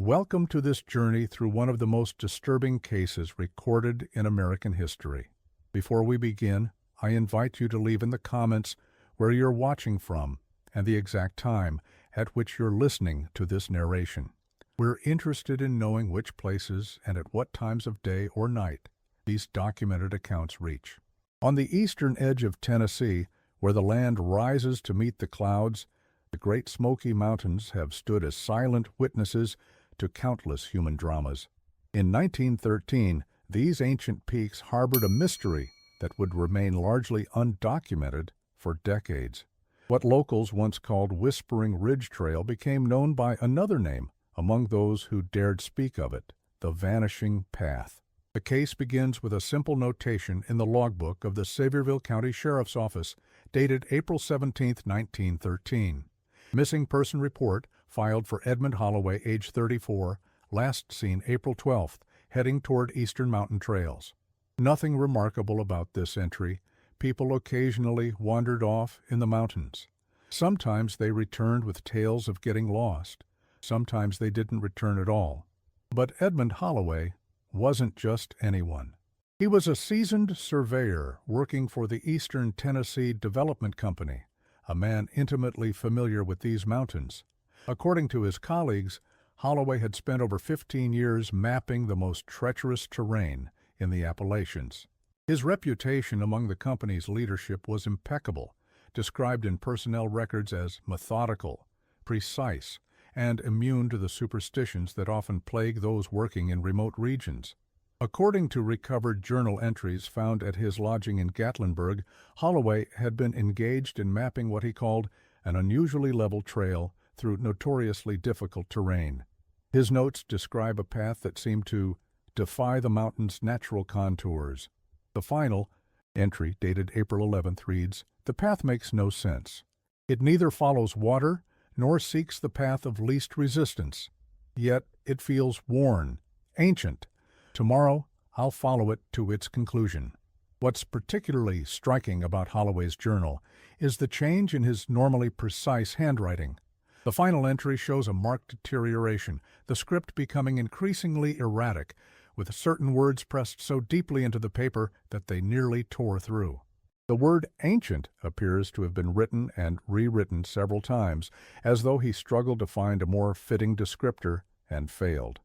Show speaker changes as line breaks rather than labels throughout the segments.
Welcome to this journey through one of the most disturbing cases recorded in American history. Before we begin, I invite you to leave in the comments where you're watching from and the exact time at which you're listening to this narration. We're interested in knowing which places and at what times of day or night these documented accounts reach. On the eastern edge of Tennessee, where the land rises to meet the clouds, the Great Smoky Mountains have stood as silent witnesses to countless human dramas. In 1913, these ancient peaks harbored a mystery that would remain largely undocumented for decades. What locals once called Whispering Ridge Trail became known by another name among those who dared speak of it, the Vanishing Path. The case begins with a simple notation in the logbook of the Saviorville County Sheriff's Office, dated April 17, 1913. Missing person report filed for Edmund Holloway, age 34, last seen April 12th, heading toward Eastern Mountain Trails. Nothing remarkable about this entry. People occasionally wandered off in the mountains. Sometimes they returned with tales of getting lost. Sometimes they didn't return at all. But Edmund Holloway wasn't just anyone. He was a seasoned surveyor working for the Eastern Tennessee Development Company, a man intimately familiar with these mountains. According to his colleagues, Holloway had spent over 15 years mapping the most treacherous terrain in the Appalachians. His reputation among the company's leadership was impeccable, described in personnel records as methodical, precise, and immune to the superstitions that often plague those working in remote regions. According to recovered journal entries found at his lodging in Gatlinburg, Holloway had been engaged in mapping what he called an unusually level trail through notoriously difficult terrain. His notes describe a path that seemed to defy the mountain's natural contours. The final entry, dated April 11th, reads, "The path makes no sense. It neither follows water nor seeks the path of least resistance. Yet it feels worn, ancient. Tomorrow I'll follow it to its conclusion." What's particularly striking about Holloway's journal is the change in his normally precise handwriting. The final entry shows a marked deterioration, the script becoming increasingly erratic, with certain words pressed so deeply into the paper that they nearly tore through. The word ancient appears to have been written and rewritten several times, as though he struggled to find a more fitting descriptor and failed.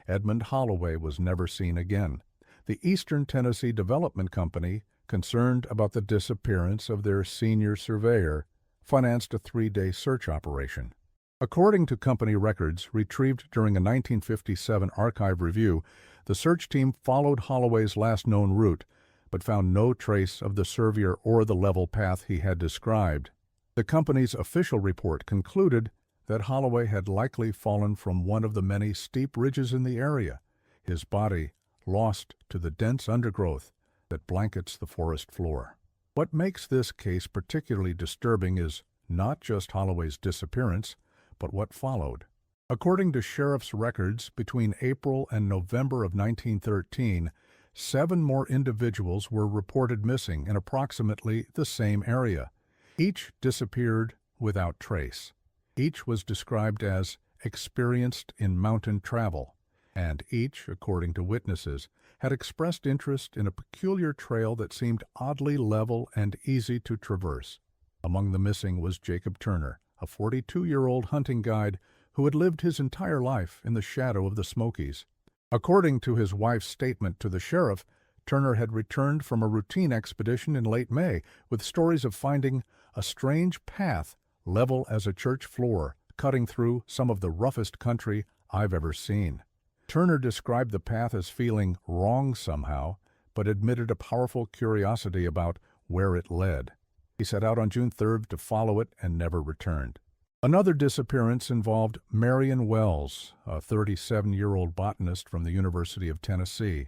Edmund Holloway was never seen again. The Eastern Tennessee Development Company, concerned about the disappearance of their senior surveyor, financed a 3-day search operation. According to company records retrieved during a 1957 archive review, the search team followed Holloway's last known route, but found no trace of the surveyor or the level path he had described. The company's official report concluded that Holloway had likely fallen from one of the many steep ridges in the area, his body lost to the dense undergrowth that blankets the forest floor. What makes this case particularly disturbing is not just Holloway's disappearance, but what followed. According to sheriff's records, between April and November of 1913, 7 more individuals were reported missing in approximately the same area. Each disappeared without trace. Each was described as experienced in mountain travel, and each, according to witnesses, had expressed interest in a peculiar trail that seemed oddly level and easy to traverse. Among the missing was Jacob Turner, a 42-year-old hunting guide who had lived his entire life in the shadow of the Smokies. According to his wife's statement to the sheriff, Turner had returned from a routine expedition in late May with stories of finding a strange path level as a church floor, cutting through some of the roughest country I've ever seen. Turner described the path as feeling wrong somehow, but admitted a powerful curiosity about where it led. He set out on June 3rd to follow it and never returned. Another disappearance involved Marion Wells, a 37-year-old botanist from the University of Tennessee.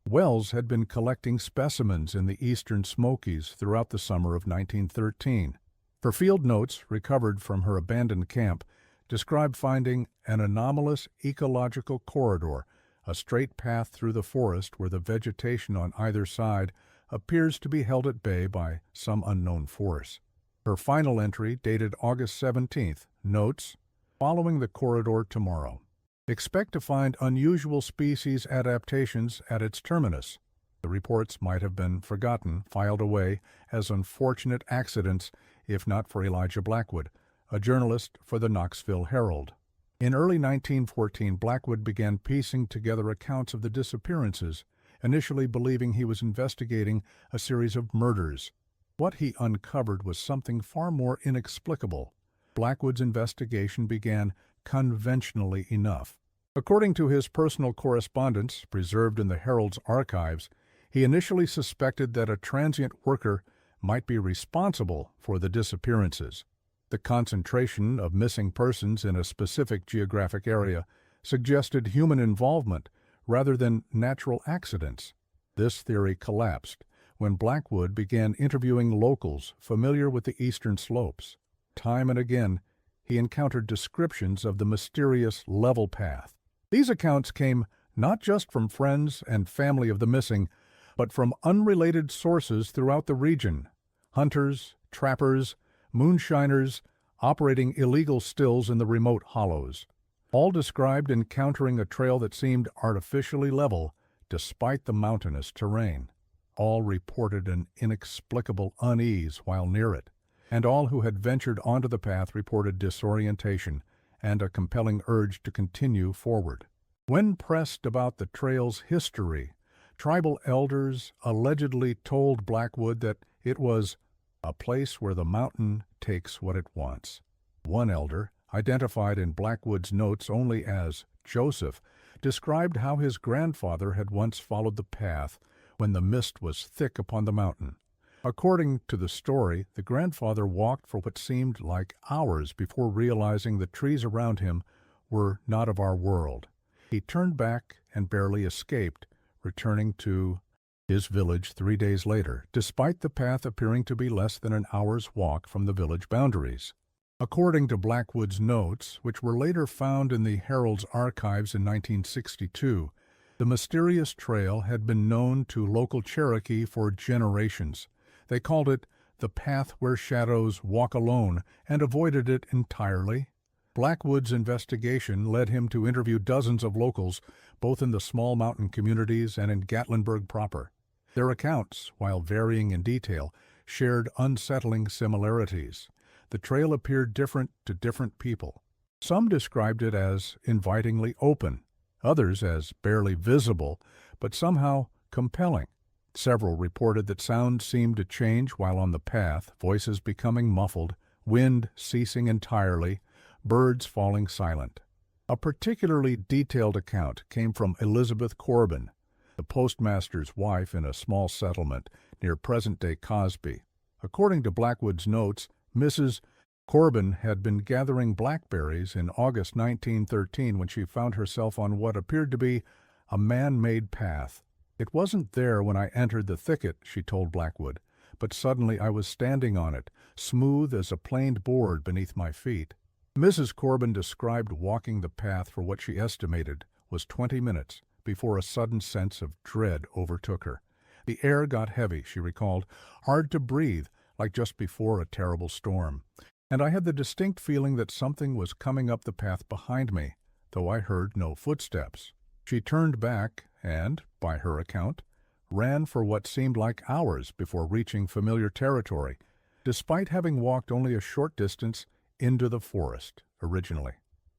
Wells had been collecting specimens in the eastern Smokies throughout the summer of 1913. Her field notes, recovered from her abandoned camp, describe finding an anomalous ecological corridor, a straight path through the forest where the vegetation on either side appears to be held at bay by some unknown force. Her final entry, dated August 17th, notes, "Following the corridor tomorrow. Expect to find unusual species adaptations at its terminus. The reports might have been forgotten, filed away as unfortunate accidents, if not for Elijah Blackwood, a journalist for the Knoxville Herald. In early 1914, Blackwood began piecing together accounts of the disappearances, initially believing he was investigating a series of murders. What he uncovered was something far more inexplicable. Blackwood's investigation began conventionally enough. According to his personal correspondence, preserved in the Herald's archives, he initially suspected that a transient worker might be responsible for the disappearances. The concentration of missing persons in a specific geographic area suggested human involvement rather than natural accidents. This theory collapsed when Blackwood began interviewing locals familiar with the eastern slopes. Time and again, he encountered descriptions of the mysterious level path. These accounts came not just from friends and family of the missing, but from unrelated sources throughout the region: hunters, trappers, moonshiners, operating illegal stills in the remote hollows. All described encountering a trail that seemed artificially level despite the mountainous terrain. All reported an inexplicable unease while near it, and all who had ventured onto the path reported disorientation and a compelling urge to continue forward. When pressed about the trail's history, tribal elders allegedly told Blackwood that it was a place where the mountain takes what it wants. One elder, identified in Blackwood's notes only as Joseph, described how his grandfather had once followed the path when the mist was thick upon the mountain. According to the story, the grandfather walked for what seemed like hours before realizing the trees around him were not of our world. He turned back and barely escaped, returning to his village 3 days later, despite the path appearing to be less than an hour's walk from the village boundaries. According to Blackwood's notes, which were later found in the Herald's archives in 1962, the mysterious trail had been known to local Cherokee for generations. They called it the path where shadows walk alone and avoided it entirely. Blackwood's investigation led him to interview dozens of locals, both in the small mountain communities and in Gatlinburg proper. Their accounts, while varying in detail, shared unsettling similarities. The trail appeared different to different people. Some described it as invitingly open, others as barely visible, but somehow compelling. Several reported that sound seemed to change while on the path, voices becoming muffled, wind ceasing entirely, birds falling silent. A particularly detailed account came from Elizabeth Corbin, the postmaster's wife in a small settlement near present-day Cosby. According to Blackwood's notes, Mrs. Corbin had been gathering blackberries in August 1913 when she found herself on what appeared to be a man-made path. "It wasn't there when I entered the thicket," she told Blackwood, "but suddenly I was standing on it, smooth as a planed board beneath my feet." Mrs. Corbin described walking the path for what she estimated was 20 minutes before a sudden sense of dread overtook her. The air got heavy, she recalled, hard to breathe, like just before a terrible storm. And I had the distinct feeling that something was coming up the path behind me, though I heard no footsteps. She turned back and, by her account, ran for what seemed like hours before reaching familiar territory, despite having walked only a short distance into the forest originally.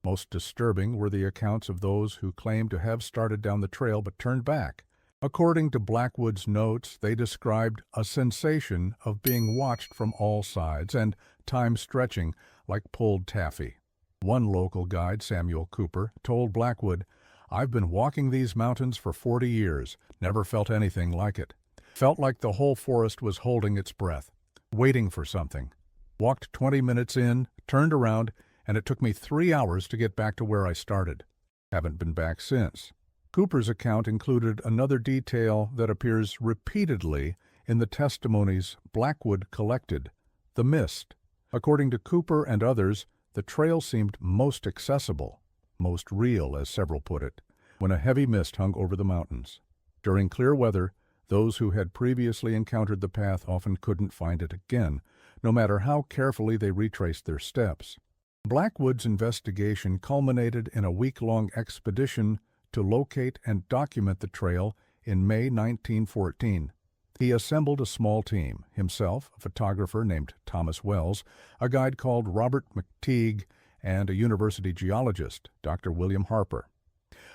Most disturbing were the accounts of those who claimed to have started down the trail but turned back. According to Blackwood's notes, they described a sensation of being watched from all sides and time stretching like pulled taffy. One local guide, Samuel Cooper, told Blackwood, "I've been walking these mountains for 40 years, never felt anything like it. Felt like the whole forest was holding its breath, waiting for something. Walked 20 minutes in, turned around, and it took me 3 hours to get back to where I started. Haven't been back since." Cooper's account included another detail that appears repeatedly in the testimonies Blackwood collected: the mist. According to Cooper and others, the trail seemed most accessible, most real, as several put it, when a heavy mist hung over the mountains. During clear weather, those who had previously encountered the path often couldn't find it again, no matter how carefully they retraced their steps. Blackwood's investigation culminated in a week-long expedition to locate and document the trail in May 1914. He assembled a small team, himself, a photographer named Thomas Wells, a guide called Robert McTeague, and a university geologist, Dr. William Harper.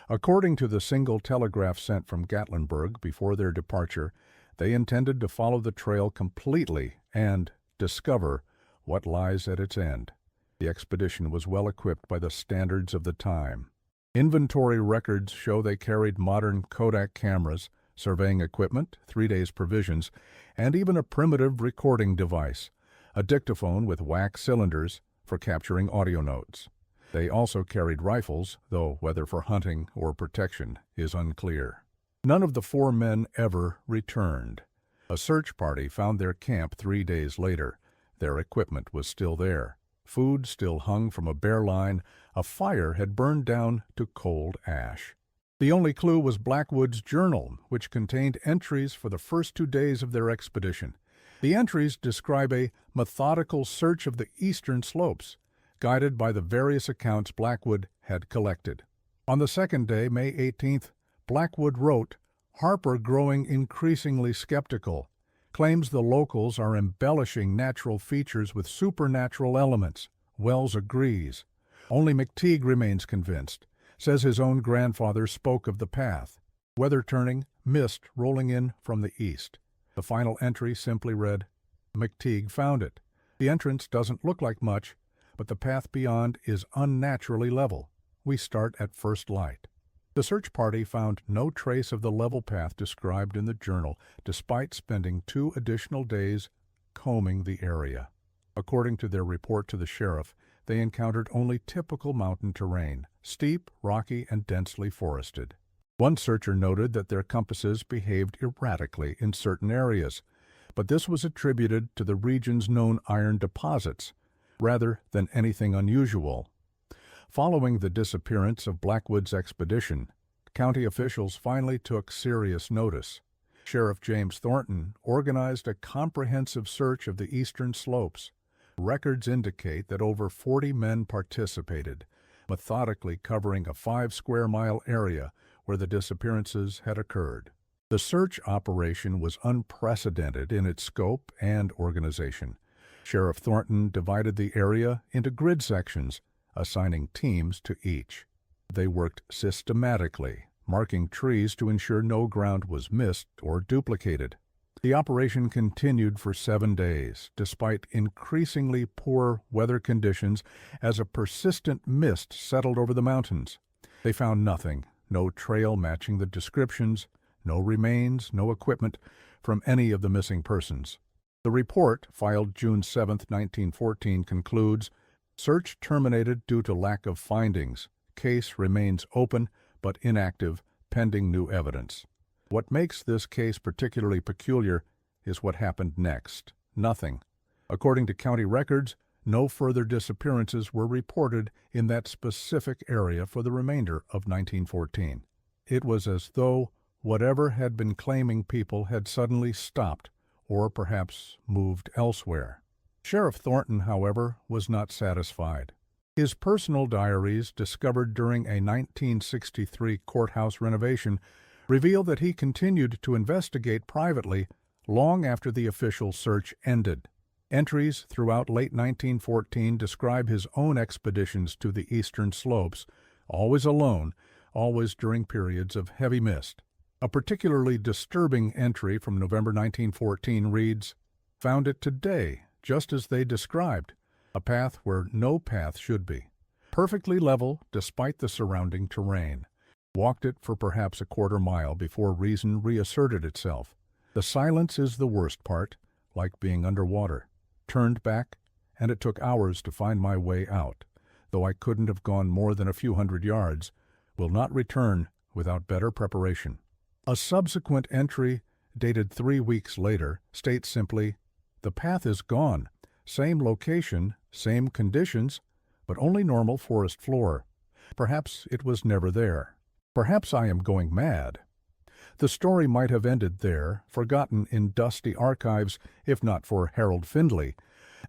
According to the single telegraph sent from Gatlinburg before their departure, they intended to follow the trail completely and discover what lies at its end. The expedition was well equipped by the standards of the time. Inventory records show they carried modern Kodak cameras, surveying equipment, 3 days' provisions, and even a primitive recording device, a dictaphone with wax cylinders for capturing audio notes. They also carried rifles, though whether for hunting or protection is unclear. None of the 4 men ever returned. A search party found their camp 3 days later. Their equipment was still there. Food still hung from a bare line. A fire had burned down to cold ash. The only clue was Blackwood's journal, which contained entries for the first 2 days of their expedition. The entries describe a methodical search of the eastern slopes, guided by the various accounts Blackwood had collected. On the second day, May 18th, Blackwood wrote, "Harper, growing increasingly skeptical, claims the locals are embellishing natural features with supernatural elements. Wells agrees. Only McTeague remains convinced, says his own grandfather spoke of the path. Weather turning, mist rolling in from the east." The final entry simply read, "McTeague found it. The entrance doesn't look like much, but the path beyond is unnaturally level. We start at first light." The search party found no trace of the level path described in the journal, despite spending 2 additional days combing the area. According to their report to the sheriff, they encountered only typical mountain terrain, steep, rocky, and densely forested. One searcher noted that their compasses behaved erratically in certain areas, but this was attributed to the region's known iron deposits, rather than anything unusual. Following the disappearance of Blackwood's expedition, county officials finally took serious notice. Sheriff James Thornton organized a comprehensive search of the eastern slopes. Records indicate that over 40 men participated, methodically covering a 5-square-mile area where the disappearances had occurred. The search operation was unprecedented in its scope and organization. Sheriff Thornton divided the area into grid sections, assigning teams to each. They worked systematically, marking trees to ensure no ground was missed or duplicated. The operation continued for 7 days, despite increasingly poor weather conditions as a persistent mist settled over the mountains. They found nothing, no trail matching the descriptions, no remains, no equipment from any of the missing persons. The report, filed June 7, 1914, concludes, "Search terminated due to lack of findings. Case remains open but inactive, pending new evidence." What makes this case particularly peculiar is what happened next. Nothing. According to county records, no further disappearances were reported in that specific area for the remainder of 1914. It was as though whatever had been claiming people had suddenly stopped, or perhaps moved elsewhere. Sheriff Thornton, however, was not satisfied. His personal diaries, discovered during a 1963 courthouse renovation, reveal that he continued to investigate privately long after the official search ended. Entries throughout late 1914 describe his own expeditions to the eastern slopes, always alone, always during periods of heavy mist. A particularly disturbing entry from November 1914 reads, "Found it today, just as they described, a path where no path should be. Perfectly level despite the surrounding terrain. Walked it for perhaps a quarter mile before reason reasserted itself. The silence is the worst part, like being underwater. Turned back, and it took hours to find my way out, though I couldn't have gone more than a few hundred yards. Will not return without better preparation." A subsequent entry, dated 3 weeks later, states simply, "The path is gone. Same location, same conditions, but only normal forest floor. Perhaps it was never there. Perhaps I am going mad." The story might have ended there, forgotten in dusty archives, if not for Harold Findlay,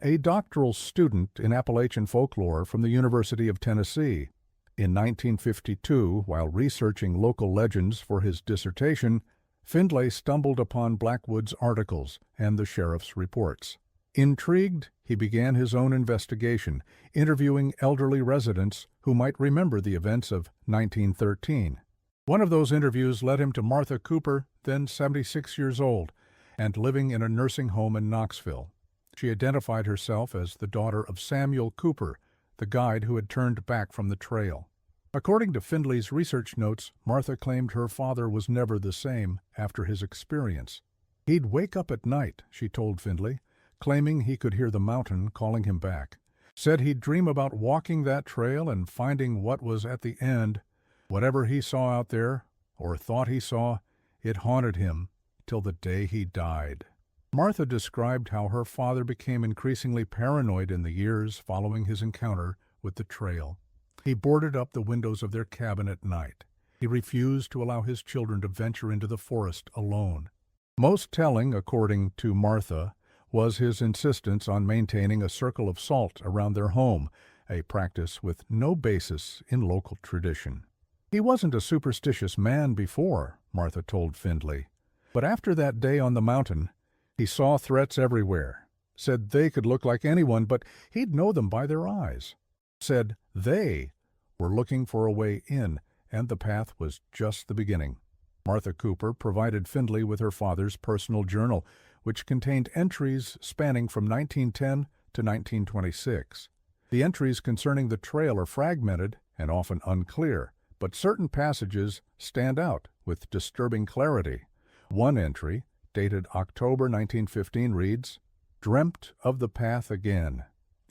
a doctoral student in Appalachian folklore from the University of Tennessee. In 1952, while researching local legends for his dissertation, Findlay stumbled upon Blackwood's articles and the sheriff's reports. Intrigued, he began his own investigation, interviewing elderly residents who might remember the events of 1913. One of those interviews led him to Martha Cooper, then 76 years old, and living in a nursing home in Knoxville. She identified herself as the daughter of Samuel Cooper, the guide who had turned back from the trail. According to Findlay's research notes, Martha claimed her father was never the same after his experience. He'd wake up at night, she told Findlay, claiming he could hear the mountain calling him back. Said he'd dream about walking that trail and finding what was at the end. Whatever he saw out there, or thought he saw, it haunted him till the day he died. Martha described how her father became increasingly paranoid in the years following his encounter with the trail. He boarded up the windows of their cabin at night. He refused to allow his children to venture into the forest alone. Most telling, according to Martha, was his insistence on maintaining a circle of salt around their home, a practice with no basis in local tradition. He wasn't a superstitious man before, Martha told Findlay, but after that day on the mountain, he saw threats everywhere. Said they could look like anyone, but he'd know them by their eyes. Said they were looking for a way in, and the path was just the beginning. Martha Cooper provided Findlay with her father's personal journal, which contained entries spanning from 1910 to 1926. The entries concerning the trail are fragmented and often unclear, but certain passages stand out with disturbing clarity. One entry, dated October 1915, reads, "Dreamt of the path again.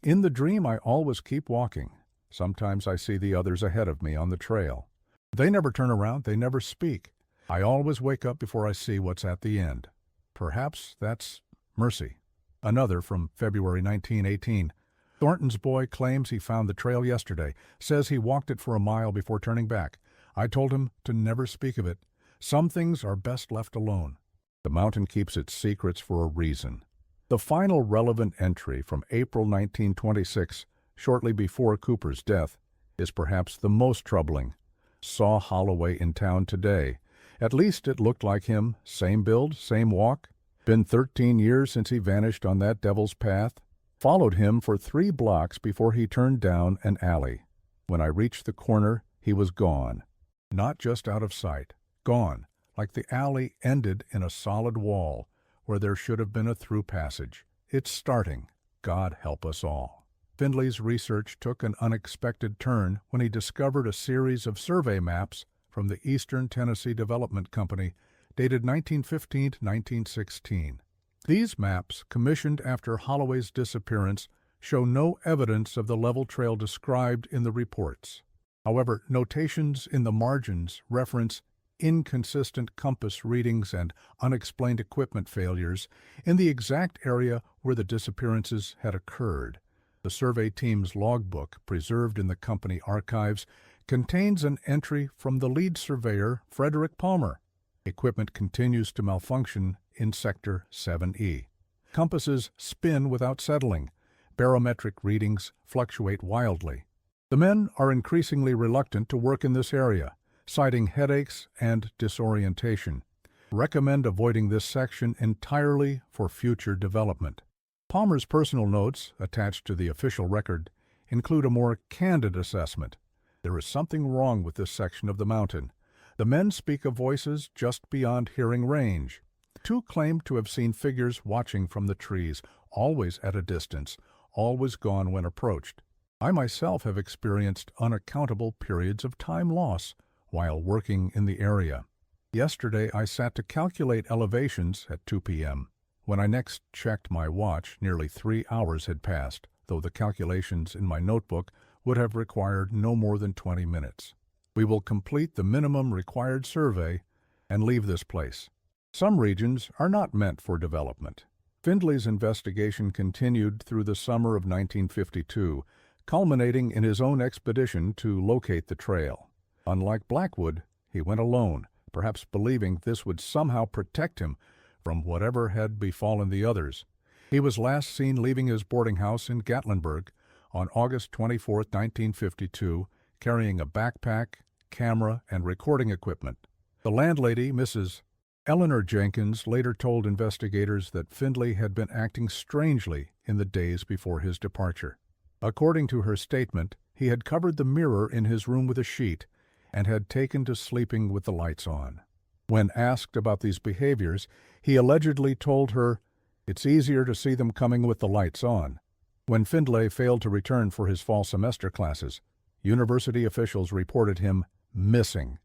In the dream I always keep walking. Sometimes I see the others ahead of me on the trail. They never turn around, they never speak. I always wake up before I see what's at the end. Perhaps that's mercy." Another from February 1918. "Thornton's boy claims he found the trail yesterday, says he walked it for a mile before turning back. I told him to never speak of it. Some things are best left alone. The mountain keeps its secrets for a reason." The final relevant entry from April 1926, shortly before Cooper's death, is perhaps the most troubling. "Saw Holloway in town today. At least it looked like him, same build, same walk. Been 13 years since he vanished on that devil's path. Followed him for 3 blocks before he turned down an alley. When I reached the corner, he was gone. Not just out of sight. Gone, like the alley ended in a solid wall, where there should have been a through passage. It's starting. God help us all." Findlay's research took an unexpected turn when he discovered a series of survey maps from the Eastern Tennessee Development Company, dated 1915 to 1916. These maps, commissioned after Holloway's disappearance, show no evidence of the level trail described in the reports. However, notations in the margins reference inconsistent compass readings and unexplained equipment failures in the exact area where the disappearances had occurred. The survey team's logbook, preserved in the company archives, contains an entry from the lead surveyor, Frederick Palmer. Equipment continues to malfunction in Sector 7E. Compasses spin without settling. Barometric readings fluctuate wildly. The men are increasingly reluctant to work in this area, citing headaches and disorientation. Recommend avoiding this section entirely for future development. Palmer's personal notes, attached to the official record, include a more candid assessment. There is something wrong with this section of the mountain. The men speak of voices just beyond hearing range. 2 claim to have seen figures watching from the trees, always at a distance, always gone when approached. I myself have experienced unaccountable periods of time loss while working in the area. Yesterday I sat to calculate elevations at 2 p.m. When I next checked my watch, nearly 3 hours had passed, though the calculations in my notebook would have required no more than 20 minutes. We will complete the minimum required survey and leave this place. Some regions are not meant for development. Findlay's investigation continued through the summer of 1952, culminating in his own expedition to locate the trail. Unlike Blackwood, he went alone, perhaps believing this would somehow protect him from whatever had befallen the others. He was last seen leaving his boarding house in Gatlinburg on August 24, 1952, carrying a backpack, camera, and recording equipment. The landlady, Mrs. Eleanor Jenkins, later told investigators that Findlay had been acting strangely in the days before his departure. According to her statement, he had covered the mirror in his room with a sheet and had taken to sleeping with the lights on. When asked about these behaviors, he allegedly told her, "It's easier to see them coming with the lights on." When Findlay failed to return for his fall semester classes, university officials reported him missing.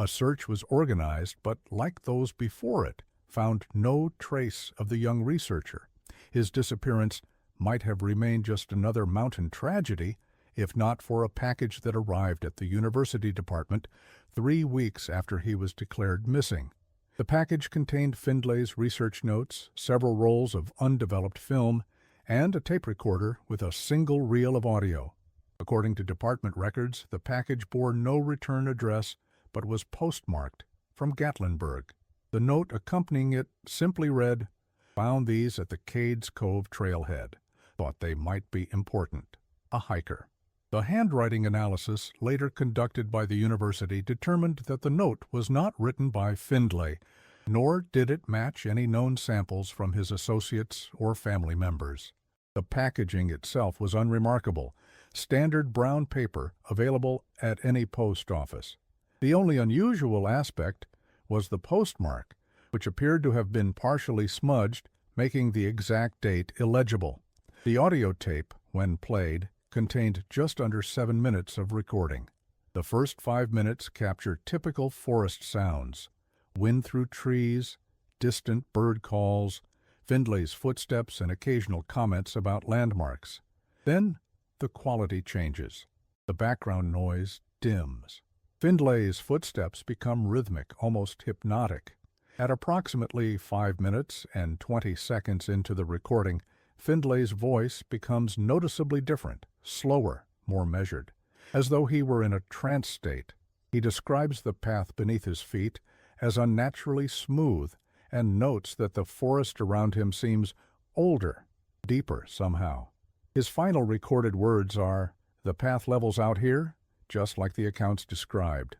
A search was organized, but like those before it, found no trace of the young researcher. His disappearance might have remained just another mountain tragedy, if not for a package that arrived at the university department 3 weeks after he was declared missing. The package contained Findlay's research notes, several rolls of undeveloped film, and a tape recorder with a single reel of audio. According to department records, the package bore no return address but was postmarked from Gatlinburg. The note accompanying it simply read, "Found these at the Cades Cove trailhead. Thought they might be important. A hiker." The handwriting analysis later conducted by the university determined that the note was not written by Findlay, nor did it match any known samples from his associates or family members. The packaging itself was unremarkable, standard brown paper available at any post office. The only unusual aspect was the postmark, which appeared to have been partially smudged, making the exact date illegible. The audio tape, when played, contained just under 7 minutes of recording. The first 5 minutes captured typical forest sounds: wind through trees, distant bird calls, Findlay's footsteps, and occasional comments about landmarks. Then the quality changes. The background noise dims. Findlay's footsteps become rhythmic, almost hypnotic. At approximately 5 minutes and 20 seconds into the recording, Findlay's voice becomes noticeably different, slower, more measured, as though he were in a trance state. He describes the path beneath his feet as unnaturally smooth and notes that the forest around him seems older, deeper somehow. His final recorded words are, "The path levels out here, just like the accounts described.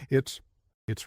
It's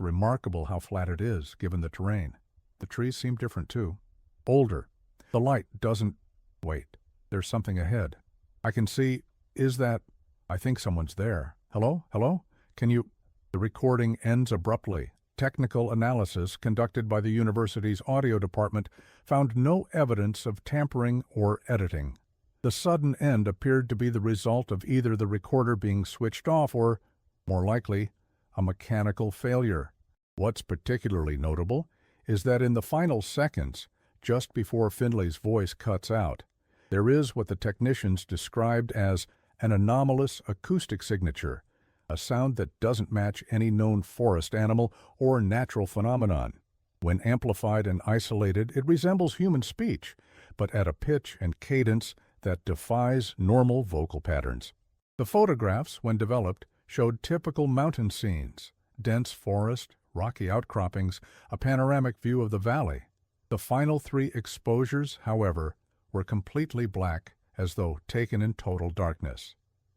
remarkable how flat it is, given the terrain. The trees seem different, too. Older. The light doesn't... Wait, there's something ahead. I can see... I think someone's there. Hello? Hello? Can you... The recording ends abruptly. Technical analysis conducted by the university's audio department found no evidence of tampering or editing. The sudden end appeared to be the result of either the recorder being switched off or, more likely, a mechanical failure. What's particularly notable is that in the final seconds, just before Findlay's voice cuts out, there is what the technicians described as an anomalous acoustic signature, a sound that doesn't match any known forest animal or natural phenomenon. When amplified and isolated, it resembles human speech, but at a pitch and cadence that defies normal vocal patterns. The photographs, when developed, showed typical mountain scenes, dense forest, rocky outcroppings, a panoramic view of the valley. The final 3 exposures, however, were completely black, as though taken in total darkness.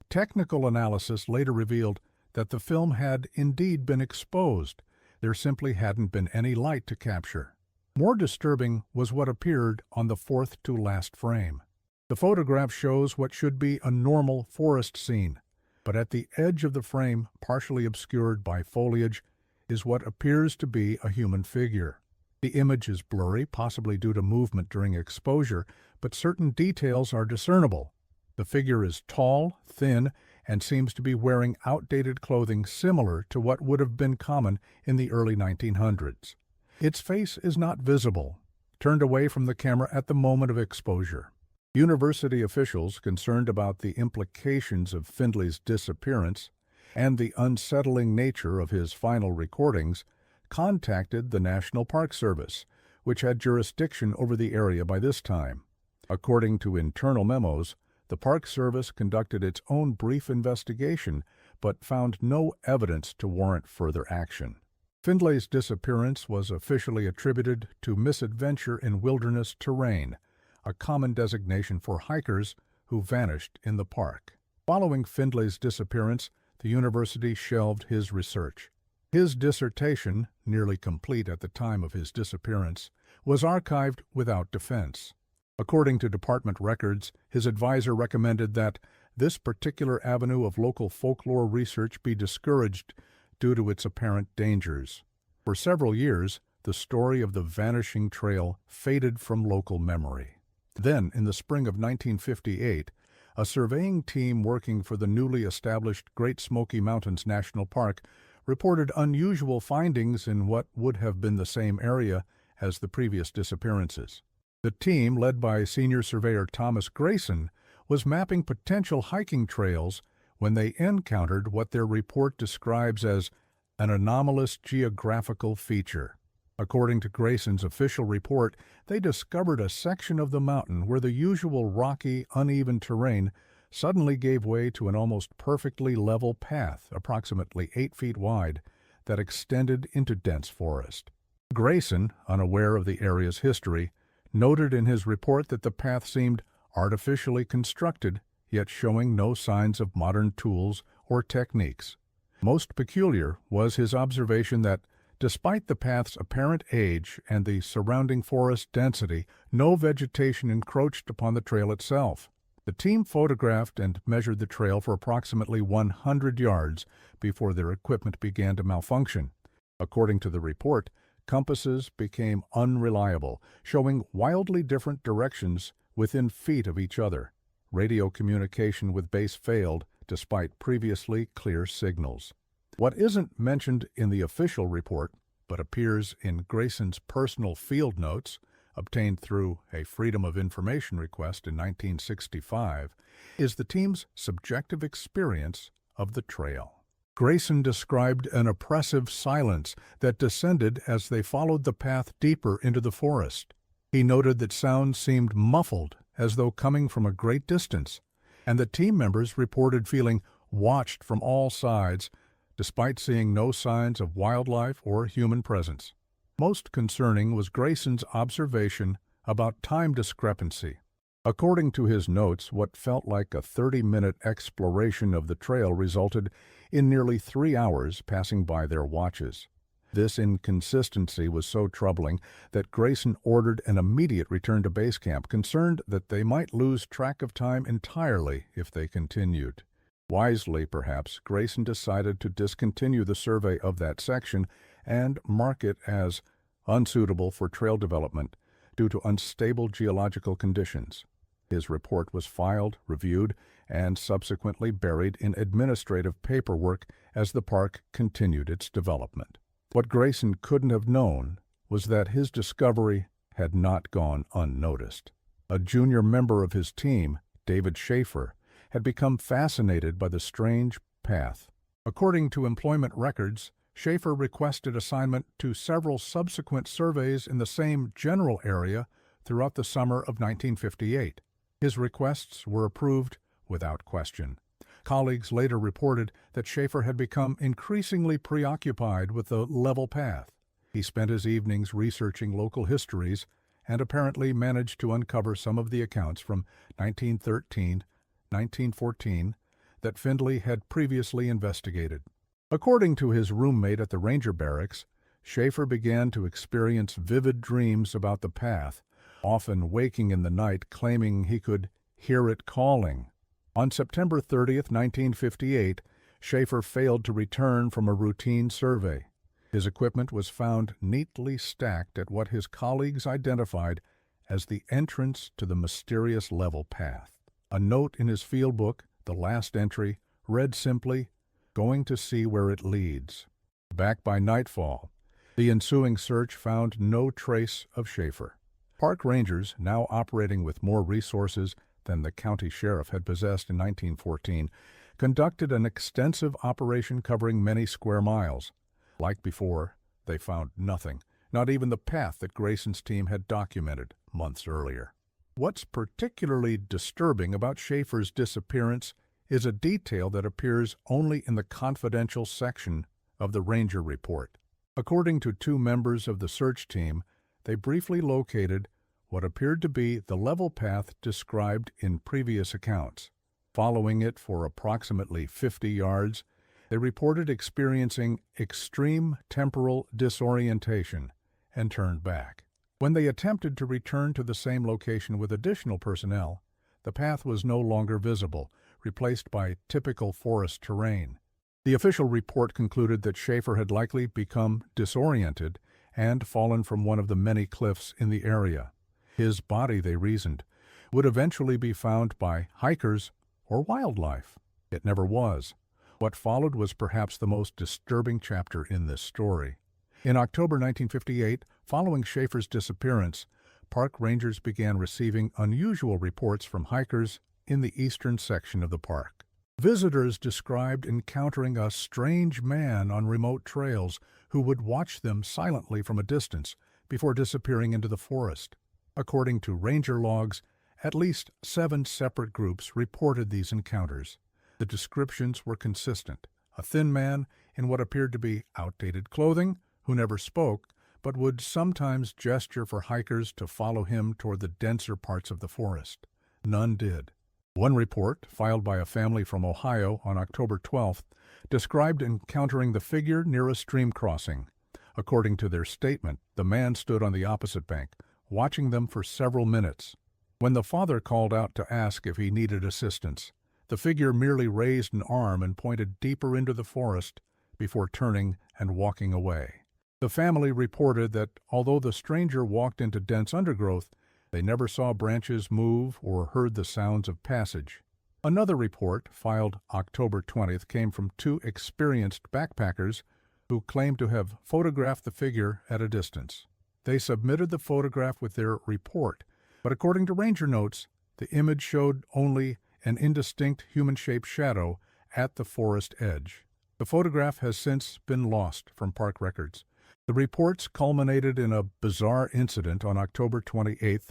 Technical analysis later revealed that the film had indeed been exposed. There simply hadn't been any light to capture. More disturbing was what appeared on the 4th-to-last frame. The photograph shows what should be a normal forest scene, but at the edge of the frame, partially obscured by foliage, is what appears to be a human figure. The image is blurry, possibly due to movement during exposure, but certain details are discernible. The figure is tall, thin, and seems to be wearing outdated clothing similar to what would have been common in the early 1900s. Its face is not visible, turned away from the camera at the moment of exposure. University officials concerned about the implications of Findlay's disappearance and the unsettling nature of his final recordings contacted the National Park Service, which had jurisdiction over the area by this time. According to internal memos, the Park Service conducted its own brief investigation, but found no evidence to warrant further action. Findlay's disappearance was officially attributed to misadventure in wilderness terrain, a common designation for hikers who vanished in the park. Following Findlay's disappearance, the university shelved his research. His dissertation, nearly complete at the time of his disappearance, was archived without defense. According to department records, his advisor recommended that this particular avenue of local folklore research be discouraged due to its apparent dangers. For several years, the story of the Vanishing Trail faded from local memory. Then, in the spring of 1958, a surveying team working for the newly established Great Smoky Mountains National Park reported unusual findings in what would have been the same area as the previous disappearances. The team, led by senior surveyor Thomas Grayson, was mapping potential hiking trails when they encountered what their report describes as an anomalous geographical feature. According to Grayson's official report, they discovered a section of the mountain where the usual rocky, uneven terrain suddenly gave way to an almost perfectly level path, approximately 8 feet wide, that extended into dense forest. Grayson, unaware of the area's history, noted in his report that the path seemed artificially constructed, yet showing no signs of modern tools or techniques. Most peculiar was his observation that, despite the path's apparent age and the surrounding forest density, no vegetation encroached upon the trail itself. The team photographed and measured the trail for approximately 100 yards before their equipment began to malfunction. According to the report, compasses became unreliable, showing wildly different directions within feet of each other. Radio communication with base failed, despite previously clear signals. What isn't mentioned in the official report, but appears in Grayson's personal field notes, obtained through a Freedom of Information request in 1965, is the team's subjective experience of the trail. Grayson described an oppressive silence that descended as they followed the path deeper into the forest. He noted that sounds seemed muffled, as though coming from a great distance, and the team members reported feeling watched from all sides, despite seeing no signs of wildlife or human presence. Most concerning was Grayson's observation about time discrepancy. According to his notes, what felt like a 30-minute exploration of the trail resulted in nearly 3 hours passing by their watches. This inconsistency was so troubling that Grayson ordered an immediate return to base camp, concerned that they might lose track of time entirely if they continued. Wisely, perhaps, Grayson decided to discontinue the survey of that section and mark it as unsuitable for trail development due to unstable geological conditions. His report was filed, reviewed, and subsequently buried in administrative paperwork as the park continued its development. What Grayson couldn't have known was that his discovery had not gone unnoticed. A junior member of his team, David Schaefer, had become fascinated by the strange path. According to employment records, Schaefer requested assignment to several subsequent surveys in the same general area throughout the summer of 1958. His requests were approved without question. Colleagues later reported that Schaefer had become increasingly preoccupied with the level path. He spent his evenings researching local histories and apparently managed to uncover some of the accounts from 1914 that Findlay had previously investigated. According to his roommate at the Ranger Barracks, Schaefer began to experience vivid dreams about the path, often waking in the night claiming he could hear it calling. On September 30th, 1958, Schaefer failed to return from a routine survey. His equipment was found neatly stacked at what his colleagues identified as the entrance to the mysterious level path. A note in his field book, the last entry, read simply, "Going to see where it leads." Back by nightfall, the ensuing search found no trace of Schaefer. Park rangers, now operating with more resources than the county sheriff had possessed in 1914, conducted an extensive operation covering many square miles. Like before, they found nothing, not even the path that Grayson's team had documented months earlier. What's particularly disturbing about Schaefer's disappearance is a detail that appears only in the confidential section of the Ranger report. According to two members of the search team, they briefly located what appeared to be the level path described in previous accounts. Following it for approximately 50 yards, they reported experiencing extreme temporal disorientation and turned back. When they attempted to return to the same location with additional personnel, the path was no longer visible, replaced by typical forest terrain. The official report concluded that Schaefer had likely become disoriented and fallen from one of the many cliffs in the area. His body, they reasoned, would eventually be found by hikers or wildlife. It never was. What followed was perhaps the most disturbing chapter in this story. In October 1958, following Schaefer's disappearance, park rangers began receiving unusual reports from hikers in the eastern section of the park. Visitors described encountering a strange man on remote trails who would watch them silently from a distance before disappearing into the forest. According to ranger logs, at least 7 separate groups reported these encounters. The descriptions were consistent: a thin man in what appeared to be outdated clothing, who never spoke, but would sometimes gesture for hikers to follow him toward the denser parts of the forest. None did. One report, filed by a family from Ohio on October 12th, described encountering the figure near a stream crossing. According to their statement, the man stood on the opposite bank, watching them for several minutes. When the father called out to ask if he needed assistance, the figure merely raised an arm and pointed deeper into the forest before turning and walking away. The family reported that although the stranger walked into dense undergrowth, they never saw branches move or heard the sounds of passage. Another report, filed October 20th, came from 2 experienced backpackers who claimed to have photographed the figure at a distance. They submitted the photograph with their report, but according to ranger notes, the image showed only an indistinct human-shaped shadow at the forest edge. The photograph has since been lost from park records. The reports culminated in a bizarre incident on October 28,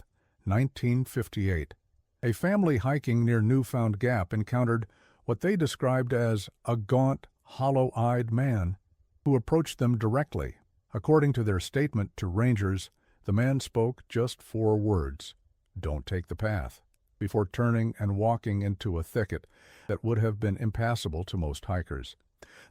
1958. A family hiking near Newfound Gap encountered what they described as a gaunt, hollow-eyed man who approached them directly. According to their statement to rangers, the man spoke just 4 words: "Don't take the path," before turning and walking into a thicket that would have been impassable to most hikers.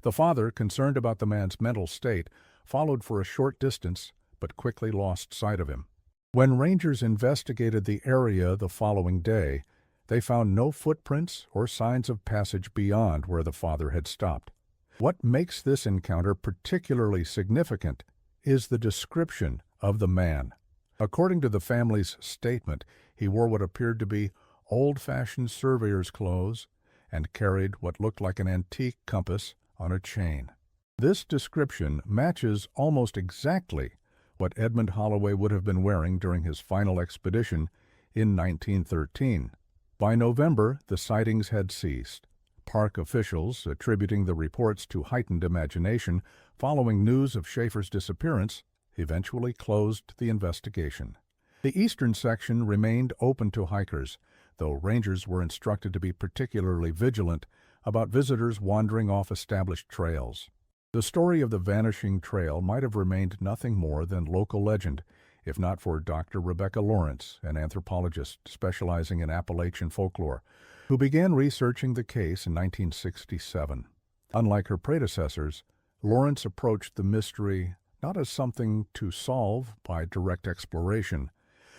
The father, concerned about the man's mental state, followed for a short distance but quickly lost sight of him. When rangers investigated the area the following day, they found no footprints or signs of passage beyond where the father had stopped. What makes this encounter particularly significant is the description of the man. According to the family's statement, he wore what appeared to be old-fashioned surveyor's clothes and carried what looked like an antique compass on a chain. This description matches almost exactly what Edmund Holloway would have been wearing during his final expedition in 1913. By November, the sightings had ceased. Park officials, attributing the reports to heightened imagination following news of Schaefer's disappearance, eventually closed the investigation. The eastern section remained open to hikers, though rangers were instructed to be particularly vigilant about visitors wandering off established trails. The story of the Vanishing Trail might have remained nothing more than local legend, if not for Dr. Rebecca Lawrence, an anthropologist specializing in Appalachian folklore, who began researching the case in 1967. Unlike her predecessors, Lawrence approached the mystery not as something to solve by direct exploration,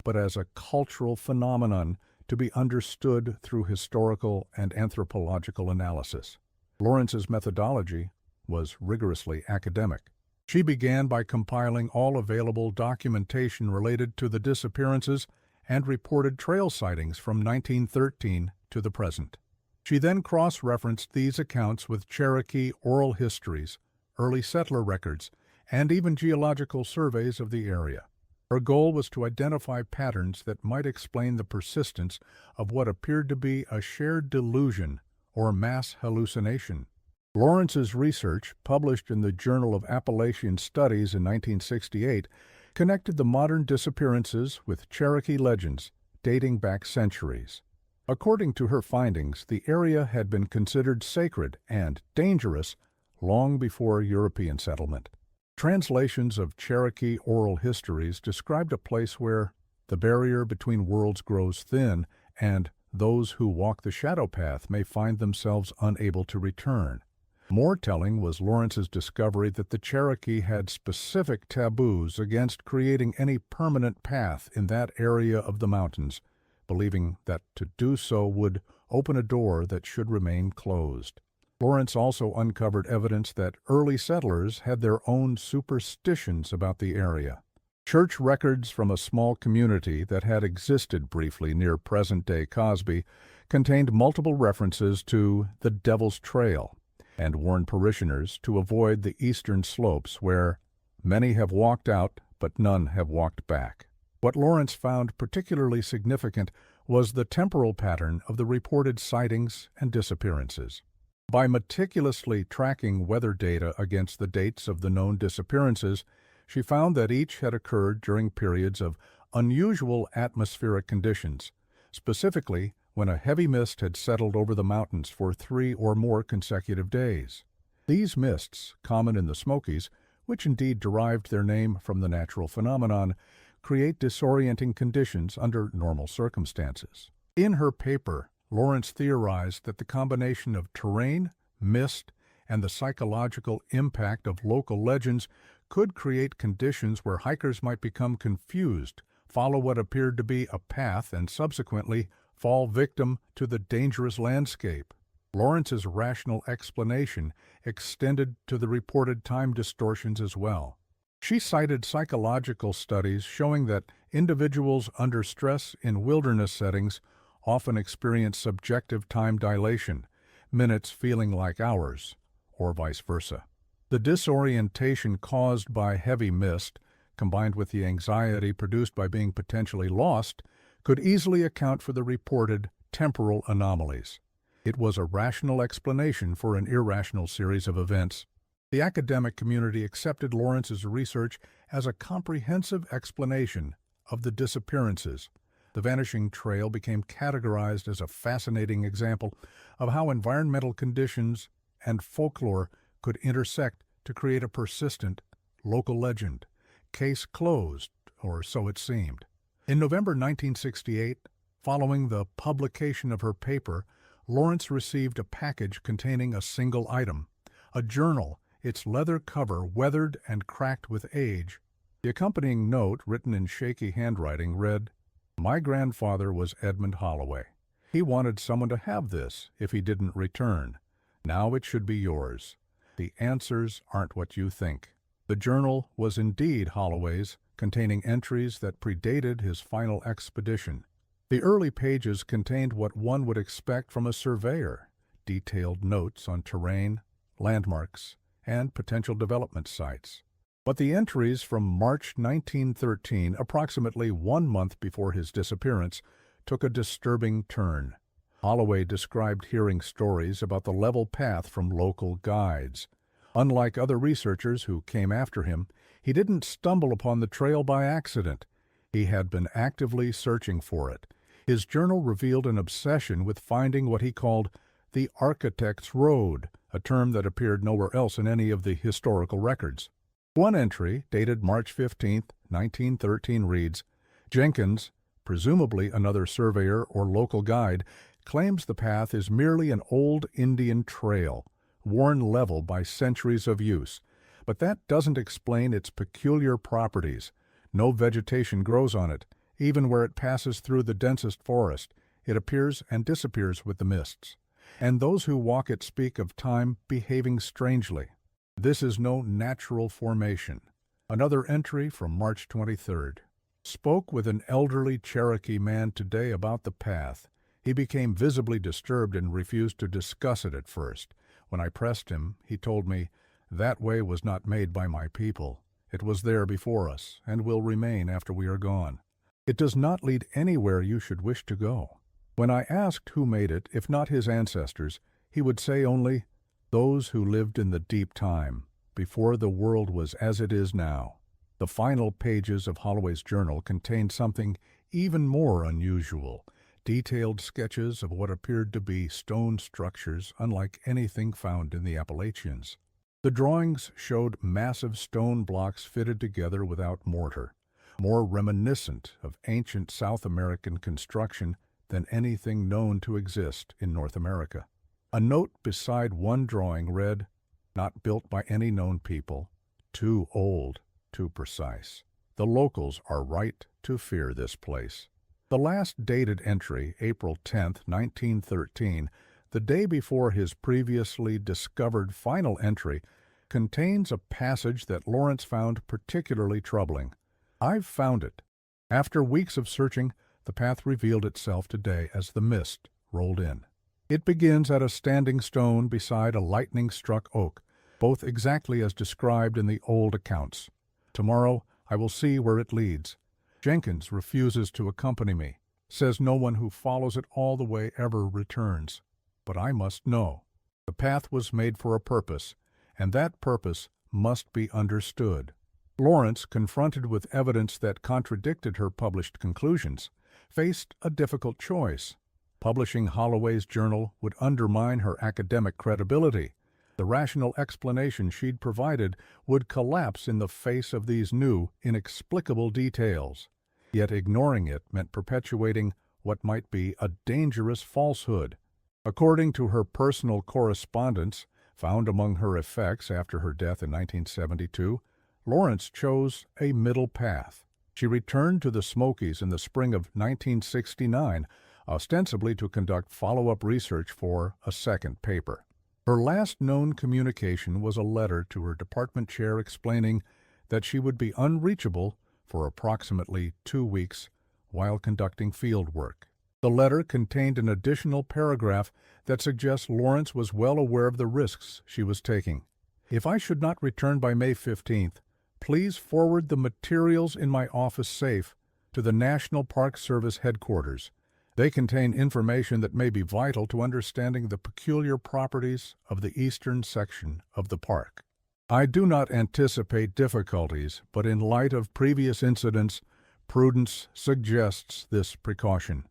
but as a cultural phenomenon to be understood through historical and anthropological analysis. Lawrence's methodology was rigorously academic. She began by compiling all available documentation related to the disappearances and reported trail sightings from 1913 to the present. She then cross-referenced these accounts with Cherokee oral histories, early settler records, and even geological surveys of the area. Her goal was to identify patterns that might explain the persistence of what appeared to be a shared delusion or mass hallucination. Lawrence's research, published in the Journal of Appalachian Studies in 1968, connected the modern disappearances with Cherokee legends dating back centuries. According to her findings, the area had been considered sacred and dangerous long before European settlement. Translations of Cherokee oral histories described a place where The barrier between worlds grows thin, and those who walk the shadow path may find themselves unable to return. More telling was Lawrence's discovery that the Cherokee had specific taboos against creating any permanent path in that area of the mountains, believing that to do so would open a door that should remain closed. Lawrence also uncovered evidence that early settlers had their own superstitions about the area. Church records from a small community that had existed briefly near present-day Cosby contained multiple references to the Devil's Trail, and warned parishioners to avoid the eastern slopes where many have walked out but none have walked back. What Lawrence found particularly significant was the temporal pattern of the reported sightings and disappearances. By meticulously tracking weather data against the dates of the known disappearances, she found that each had occurred during periods of unusual atmospheric conditions, specifically when a heavy mist had settled over the mountains for 3 or more consecutive days. These mists, common in the Smokies, which indeed derived their name from the natural phenomenon, create disorienting conditions under normal circumstances. In her paper, Lawrence theorized that the combination of terrain, mist, and the psychological impact of local legends could create conditions where hikers might become confused, follow what appeared to be a path, and subsequently fall victim to the dangerous landscape. Lawrence's rational explanation extended to the reported time distortions as well. She cited psychological studies showing that individuals under stress in wilderness settings often experience subjective time dilation, minutes feeling like hours, or vice versa. The disorientation caused by heavy mist, combined with the anxiety produced by being potentially lost, could easily account for the reported temporal anomalies. It was a rational explanation for an irrational series of events. The academic community accepted Lawrence's research as a comprehensive explanation of the disappearances. The Vanishing Trail became categorized as a fascinating example of how environmental conditions and folklore could intersect to create a persistent local legend. Case closed, or so it seemed. In November 1968, following the publication of her paper, Lawrence received a package containing a single item, a journal, its leather cover weathered and cracked with age. The accompanying note, written in shaky handwriting, read, "My grandfather was Edmund Holloway. He wanted someone to have this if he didn't return. Now it should be yours. The answers aren't what you think." The journal was indeed Holloway's, containing entries that predated his final expedition. The early pages contained what one would expect from a surveyor, detailed notes on terrain, landmarks, and potential development sites. But the entries from March 1913, approximately 1 month before his disappearance, took a disturbing turn. Holloway described hearing stories about the level path from local guides. Unlike other researchers who came after him, he didn't stumble upon the trail by accident. He had been actively searching for it. His journal revealed an obsession with finding what he called the Architect's Road, a term that appeared nowhere else in any of the historical records. One entry, dated March 15, 1913, reads, "Jenkins, presumably another surveyor or local guide, claims the path is merely an old Indian trail, worn level by centuries of use. But that doesn't explain its peculiar properties. No vegetation grows on it. Even where it passes through the densest forest, it appears and disappears with the mists. And those who walk it speak of time behaving strangely. This is no natural formation." Another entry from March 23rd. "Spoke with an elderly Cherokee man today about the path. He became visibly disturbed and refused to discuss it at first. When I pressed him, he told me, 'That way was not made by my people. It was there before us, and will remain after we are gone. It does not lead anywhere you should wish to go.' When I asked who made it, if not his ancestors, he would say only, 'Those who lived in the deep time, before the world was as it is now.'" The final pages of Holloway's journal contained something even more unusual, detailed sketches of what appeared to be stone structures unlike anything found in the Appalachians. The drawings showed massive stone blocks fitted together without mortar. more reminiscent of ancient South American construction than anything known to exist in North America. A note beside one drawing read, "Not built by any known people, too old, too precise. The locals are right to fear this place." The last dated entry, April 10, 1913, the day before his previously discovered final entry, contains a passage that Lawrence found particularly troubling. "I've found it. After weeks of searching, the path revealed itself today as the mist rolled in. It begins at a standing stone beside a lightning-struck oak, both exactly as described in the old accounts. Tomorrow I will see where it leads. Jenkins refuses to accompany me, says no one who follows it all the way ever returns. But I must know. The path was made for a purpose, and that purpose must be understood." Lawrence, confronted with evidence that contradicted her published conclusions, faced a difficult choice. Publishing Holloway's journal would undermine her academic credibility. The rational explanation she'd provided would collapse in the face of these new, inexplicable details. Yet ignoring it meant perpetuating what might be a dangerous falsehood. According to her personal correspondence, found among her effects after her death in 1972, Lawrence chose a middle path. She returned to the Smokies in the spring of 1969, ostensibly to conduct follow-up research for a second paper. Her last known communication was a letter to her department chair explaining that she would be unreachable for approximately 2 weeks while conducting field work. The letter contained an additional paragraph that suggests Lawrence was well aware of the risks she was taking. "If I should not return by May 15th, please forward the materials in my office safe to the National Park Service headquarters. They contain information that may be vital to understanding the peculiar properties of the eastern section of the park. I do not anticipate difficulties, but in light of previous incidents, prudence suggests this precaution."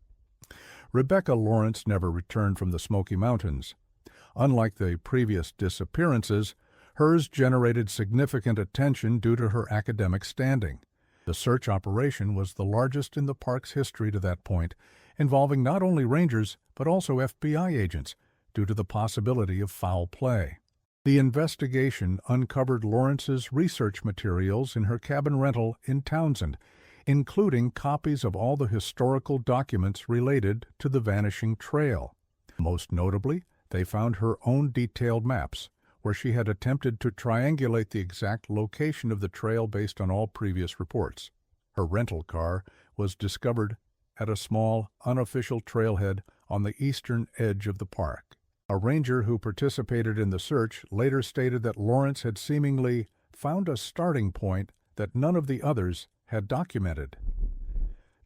Rebecca Lawrence never returned from the Smoky Mountains. Unlike the previous disappearances, hers generated significant attention due to her academic standing. The search operation was the largest in the park's history to that point, involving not only rangers but also FBI agents, due to the possibility of foul play. The investigation uncovered Lawrence's research materials in her cabin rental in Townsend, including copies of all the historical documents related to the Vanishing Trail. Most notably, they found her own detailed maps, where she had attempted to triangulate the exact location of the trail based on all previous reports. Her rental car was discovered at a small, unofficial trailhead on the eastern edge of the park. A ranger who participated in the search later stated that Lawrence had seemingly found a starting point that none of the others had documented.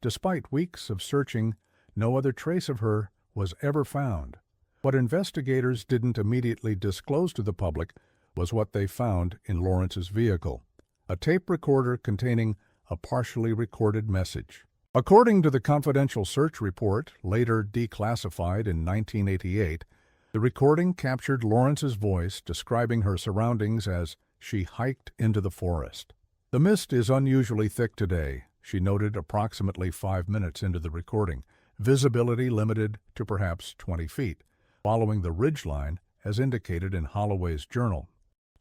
Despite weeks of searching, no other trace of her was ever found. What investigators didn't immediately disclose to the public was what they found in Lawrence's vehicle, a tape recorder containing a partially recorded message. According to the confidential search report, later declassified in 1988, the recording captured Lawrence's voice describing her surroundings as she hiked into the forest. "The mist is unusually thick today," she noted approximately 5 minutes into the recording, visibility limited to perhaps 20 feet, following the ridgeline as indicated in Holloway's journal.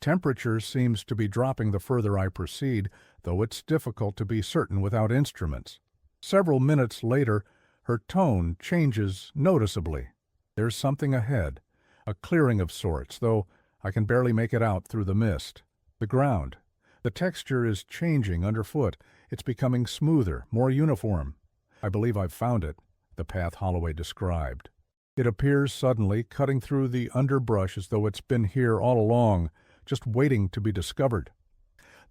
"Temperature seems to be dropping the further I proceed, though it's difficult to be certain without instruments." Several minutes later, her tone changes noticeably. "There's something ahead, a clearing of sorts, though I can barely make it out through the mist. The ground, the texture is changing underfoot. It's becoming smoother, more uniform. I believe I've found it," the path Holloway described. "It appears suddenly, cutting through the underbrush as though it's been here all along, just waiting to be discovered."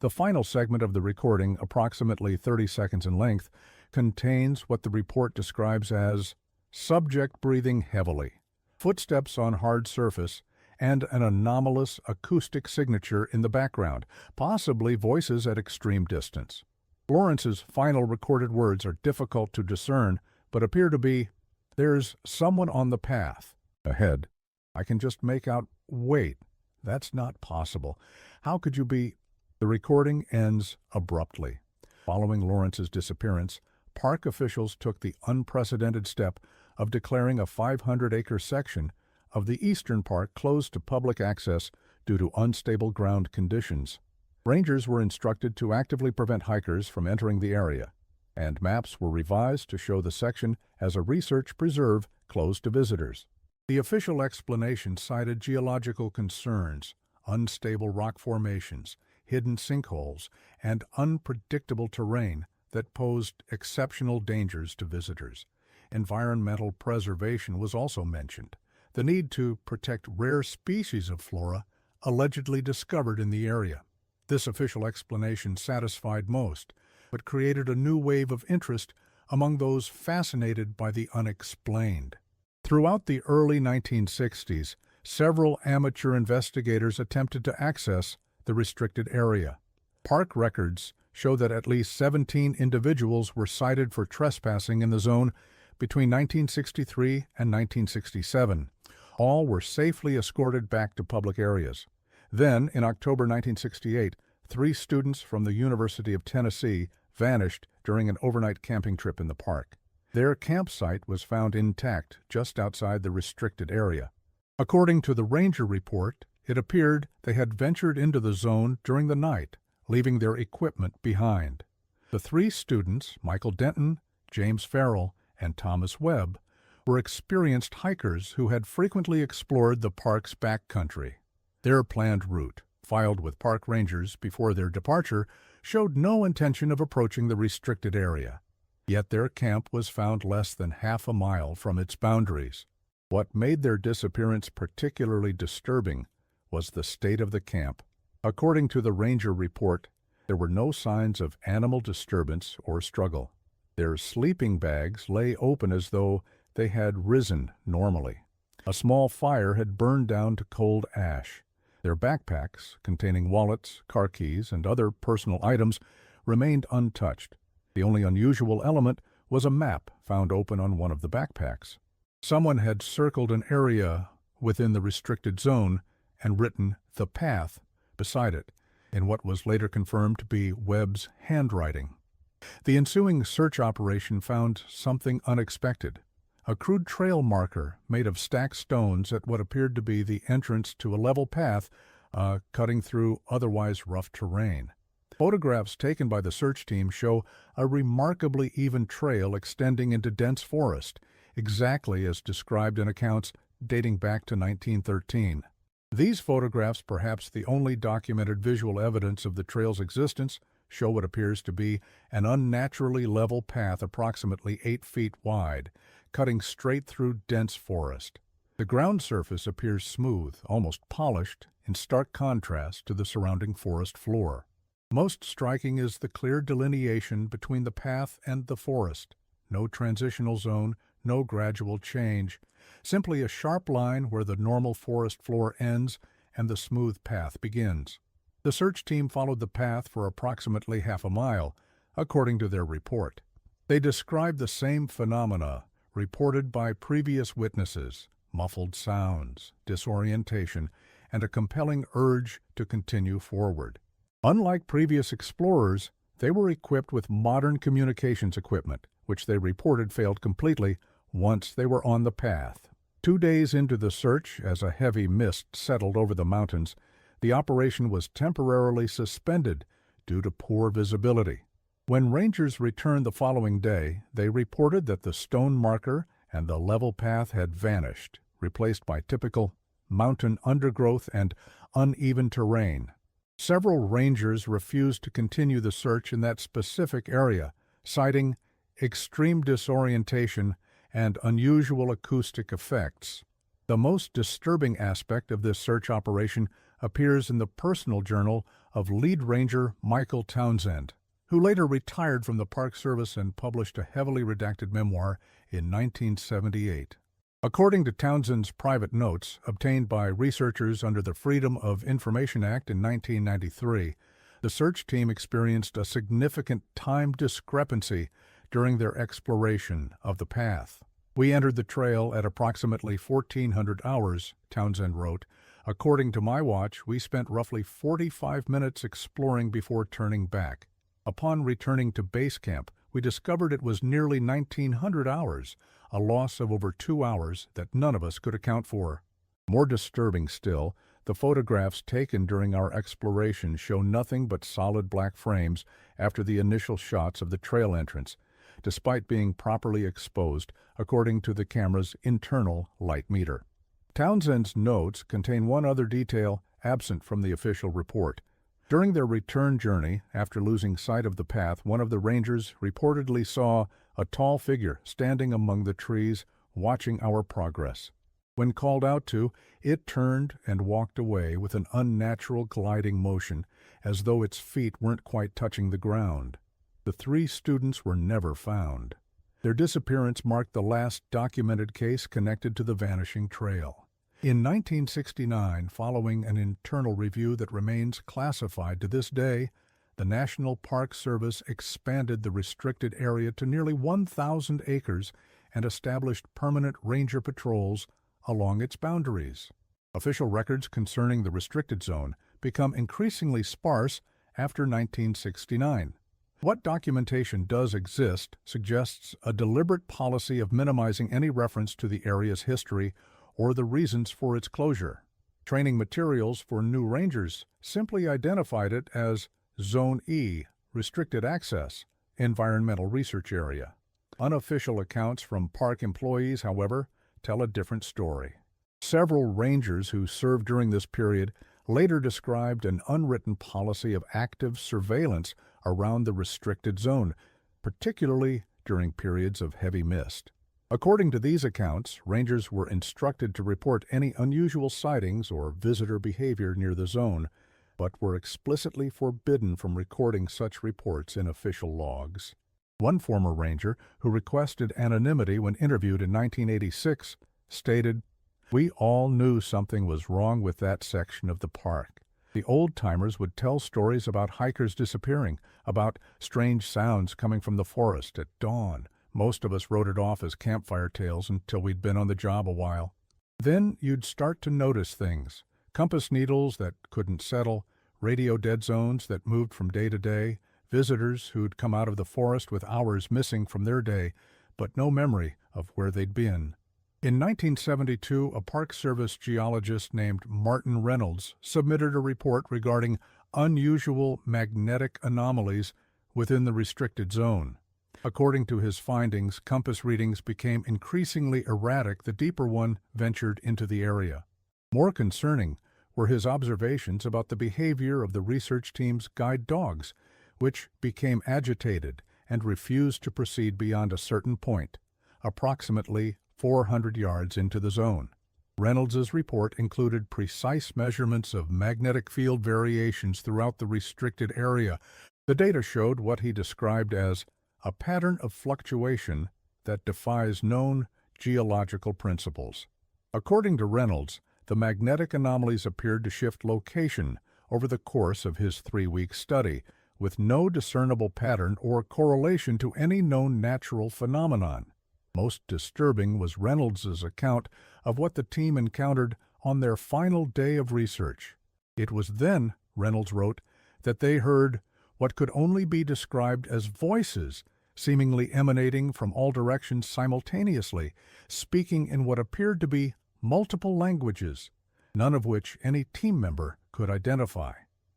The final segment of the recording, approximately 30 seconds in length, contains what the report describes as subject breathing heavily, footsteps on hard surface, and an anomalous acoustic signature in the background, possibly voices at extreme distance. Lawrence's final recorded words are difficult to discern, but appear to be, "There's someone on the path ahead. I can just make out, wait, that's not possible. How could you be?" The recording ends abruptly. Following Lawrence's disappearance, park officials took the unprecedented step of declaring a 500-acre section of the eastern park closed to public access due to unstable ground conditions. Rangers were instructed to actively prevent hikers from entering the area, and maps were revised to show the section as a research preserve closed to visitors. The official explanation cited geological concerns, unstable rock formations, hidden sinkholes, and unpredictable terrain that posed exceptional dangers to visitors. Environmental preservation was also mentioned. The need to protect rare species of flora allegedly discovered in the area. This official explanation satisfied most, but created a new wave of interest among those fascinated by the unexplained. Throughout the early 1960s, several amateur investigators attempted to access the restricted area. Park records show that at least 17 individuals were cited for trespassing in the zone between 1963 and 1967. All were safely escorted back to public areas. Then, in October 1968, 3 students from the University of Tennessee vanished during an overnight camping trip in the park. Their campsite was found intact just outside the restricted area. According to the ranger report, it appeared they had ventured into the zone during the night, leaving their equipment behind. The 3 students, Michael Denton, James Farrell, and Thomas Webb, were experienced hikers who had frequently explored the park's backcountry. Their planned route, filed with park rangers before their departure, showed no intention of approaching the restricted area. Yet their camp was found less than half a mile from its boundaries. What made their disappearance particularly disturbing was the state of the camp. According to the ranger report, there were no signs of animal disturbance or struggle. Their sleeping bags lay open as though they had risen normally. A small fire had burned down to cold ash. Their backpacks, containing wallets, car keys, and other personal items, remained untouched. The only unusual element was a map found open on one of the backpacks. Someone had circled an area within the restricted zone and written "The Path" beside it, in what was later confirmed to be Webb's handwriting. The ensuing search operation found something unexpected. A crude trail marker made of stacked stones at what appeared to be the entrance to a level path cutting through otherwise rough terrain. Photographs taken by the search team show a remarkably even trail extending into dense forest, exactly as described in accounts dating back to 1913. These photographs, perhaps the only documented visual evidence of the trail's existence, show what appears to be an unnaturally level path approximately 8 feet wide, cutting straight through dense forest. The ground surface appears smooth, almost polished, in stark contrast to the surrounding forest floor. Most striking is the clear delineation between the path and the forest. No transitional zone, no gradual change, simply a sharp line where the normal forest floor ends and the smooth path begins. The search team followed the path for approximately half a mile, according to their report. They described the same phenomena reported by previous witnesses: muffled sounds, disorientation, and a compelling urge to continue forward. Unlike previous explorers, they were equipped with modern communications equipment, which they reported failed completely once they were on the path. 2 days into the search, as a heavy mist settled over the mountains, the operation was temporarily suspended due to poor visibility. When rangers returned the following day, they reported that the stone marker and the level path had vanished, replaced by typical mountain undergrowth and uneven terrain. Several rangers refused to continue the search in that specific area, citing extreme disorientation and unusual acoustic effects. The most disturbing aspect of this search operation appears in the personal journal of lead ranger Michael Townsend, who later retired from the Park Service and published a heavily redacted memoir in 1978. According to Townsend's private notes, obtained by researchers under the Freedom of Information Act in 1993, the search team experienced a significant time discrepancy during their exploration of the path. "We entered the trail at approximately 1400 hours," Townsend wrote. "According to my watch, we spent roughly 45 minutes exploring before turning back." Upon returning to base camp, we discovered it was nearly 1,900 hours, a loss of over 2 hours that none of us could account for. More disturbing still, the photographs taken during our exploration show nothing but solid black frames after the initial shots of the trail entrance, despite being properly exposed according to the camera's internal light meter. Townsend's notes contain one other detail absent from the official report. During their return journey, after losing sight of the path, one of the rangers reportedly saw a tall figure standing among the trees watching our progress. When called out to, it turned and walked away with an unnatural gliding motion, as though its feet weren't quite touching the ground. The 3 students were never found. Their disappearance marked the last documented case connected to the Vanishing Trail. In 1969, following an internal review that remains classified to this day, the National Park Service expanded the restricted area to nearly 1,000 acres and established permanent ranger patrols along its boundaries. Official records concerning the restricted zone become increasingly sparse after 1969. What documentation does exist suggests a deliberate policy of minimizing any reference to the area's history or the reasons for its closure. Training materials for new rangers simply identified it as Zone E, Restricted Access, Environmental Research Area. Unofficial accounts from park employees, however, tell a different story. Several rangers who served during this period later described an unwritten policy of active surveillance around the restricted zone, particularly during periods of heavy mist. According to these accounts, rangers were instructed to report any unusual sightings or visitor behavior near the zone, but were explicitly forbidden from recording such reports in official logs. One former ranger, who requested anonymity when interviewed in 1986, stated, "We all knew something was wrong with that section of the park. The old-timers would tell stories about hikers disappearing, about strange sounds coming from the forest at dawn. Most of us wrote it off as campfire tales until we'd been on the job a while. Then you'd start to notice things. Compass needles that couldn't settle, radio dead zones that moved from day to day, visitors who'd come out of the forest with hours missing from their day, but no memory of where they'd been." In 1972, a Park Service geologist named Martin Reynolds submitted a report regarding unusual magnetic anomalies within the restricted zone. According to his findings, compass readings became increasingly erratic the deeper one ventured into the area. More concerning were his observations about the behavior of the research team's guide dogs, which became agitated and refused to proceed beyond a certain point, approximately 400 yards into the zone. Reynolds's report included precise measurements of magnetic field variations throughout the restricted area. The data showed what he described as a pattern of fluctuation that defies known geological principles. According to Reynolds, the magnetic anomalies appeared to shift location over the course of his 3-week study, with no discernible pattern or correlation to any known natural phenomenon. Most disturbing was Reynolds's account of what the team encountered on their final day of research. It was then, Reynolds wrote, that they heard what could only be described as voices, seemingly emanating from all directions simultaneously, speaking in what appeared to be multiple languages, none of which any team member could identify.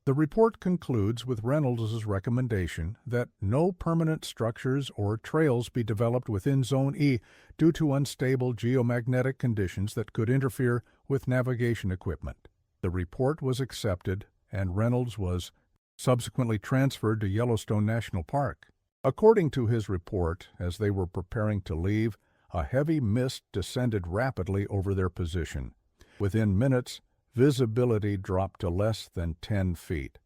The report concludes with Reynolds's recommendation that no permanent structures or trails be developed within Zone E due to unstable geomagnetic conditions that could interfere with navigation equipment. The report was accepted, and Reynolds was subsequently transferred to Yellowstone National Park. According to his report, as they were preparing to leave, a heavy mist descended rapidly over their position. Within minutes, visibility dropped to less than 10 feet.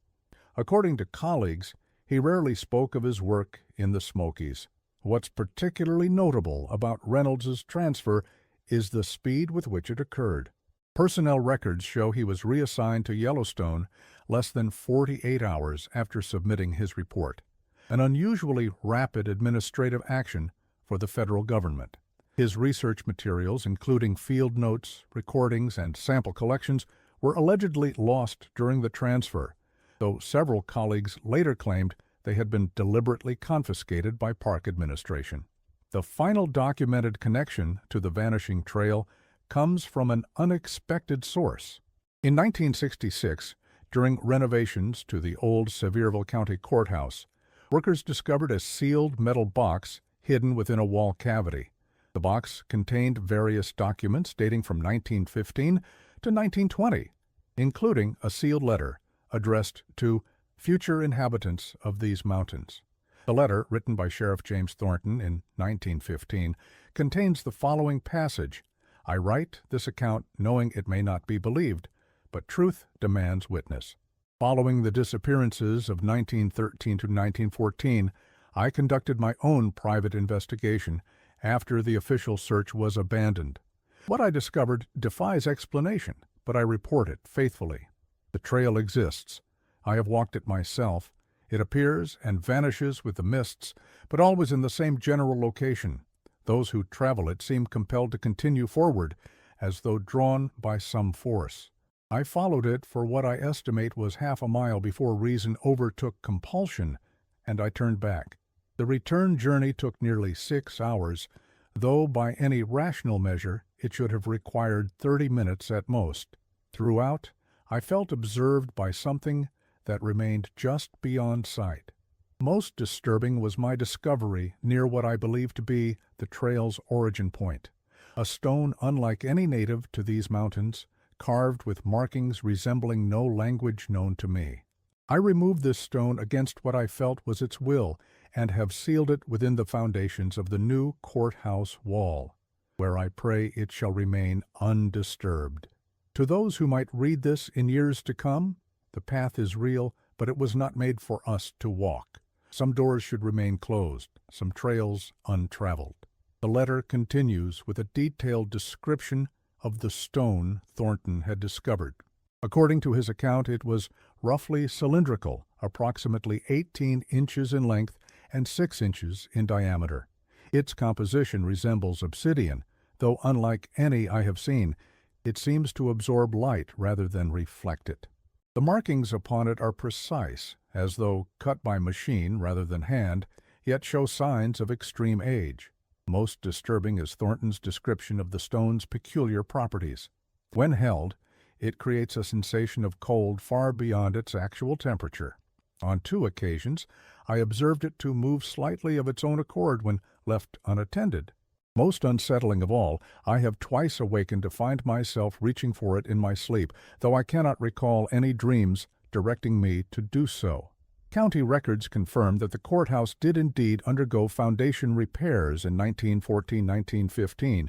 According to colleagues, he rarely spoke of his work in the Smokies. What's particularly notable about Reynolds's transfer is the speed with which it occurred. Personnel records show he was reassigned to Yellowstone less than 48 hours after submitting his report, an unusually rapid administrative action for the federal government. His research materials, including field notes, recordings, and sample collections, were allegedly lost during the transfer, though several colleagues later claimed they had been deliberately confiscated by park administration. The final documented connection to the Vanishing Trail comes from an unexpected source. In 1966, during renovations to the old Sevierville County Courthouse, workers discovered a sealed metal box hidden within a wall cavity. The box contained various documents dating from 1915 to 1920, including a sealed letter addressed to future inhabitants of these mountains. The letter, written by Sheriff James Thornton in 1915, contains the following passage: "I write this account knowing it may not be believed, but truth demands witness." Following the disappearances of 1913 to 1914, I conducted my own private investigation after the official search was abandoned. What I discovered defies explanation, but I report it faithfully. The trail exists. I have walked it myself. It appears and vanishes with the mists, but always in the same general location. Those who travel it seem compelled to continue forward, as though drawn by some force. I followed it for what I estimate was half a mile before reason overtook compulsion, and I turned back. The return journey took nearly 6 hours, though by any rational measure it should have required 30 minutes at most. Throughout, I felt observed by something that remained just beyond sight. Most disturbing was my discovery near what I believe to be the trail's origin point, a stone unlike any native to these mountains, carved with markings resembling no language known to me. I removed this stone against what I felt was its will, and have sealed it within the foundations of the new courthouse wall, where I pray it shall remain undisturbed. To those who might read this in years to come, the path is real, but it was not made for us to walk. Some doors should remain closed, some trails untraveled. The letter continues with a detailed description of the stone Thornton had discovered. According to his account, it was roughly cylindrical, approximately 18 inches in length and 6 inches in diameter. Its composition resembles obsidian, though unlike any I have seen, it seems to absorb light rather than reflect it. The markings upon it are precise, as though cut by machine rather than hand, yet show signs of extreme age. Most disturbing is Thornton's description of the stone's peculiar properties. When held, it creates a sensation of cold far beyond its actual temperature. On 2 occasions, I observed it to move slightly of its own accord when left unattended. Most unsettling of all, I have twice awakened to find myself reaching for it in my sleep, though I cannot recall any dreams directing me to do so. County records confirm that the courthouse did indeed undergo foundation repairs in 1914-1915,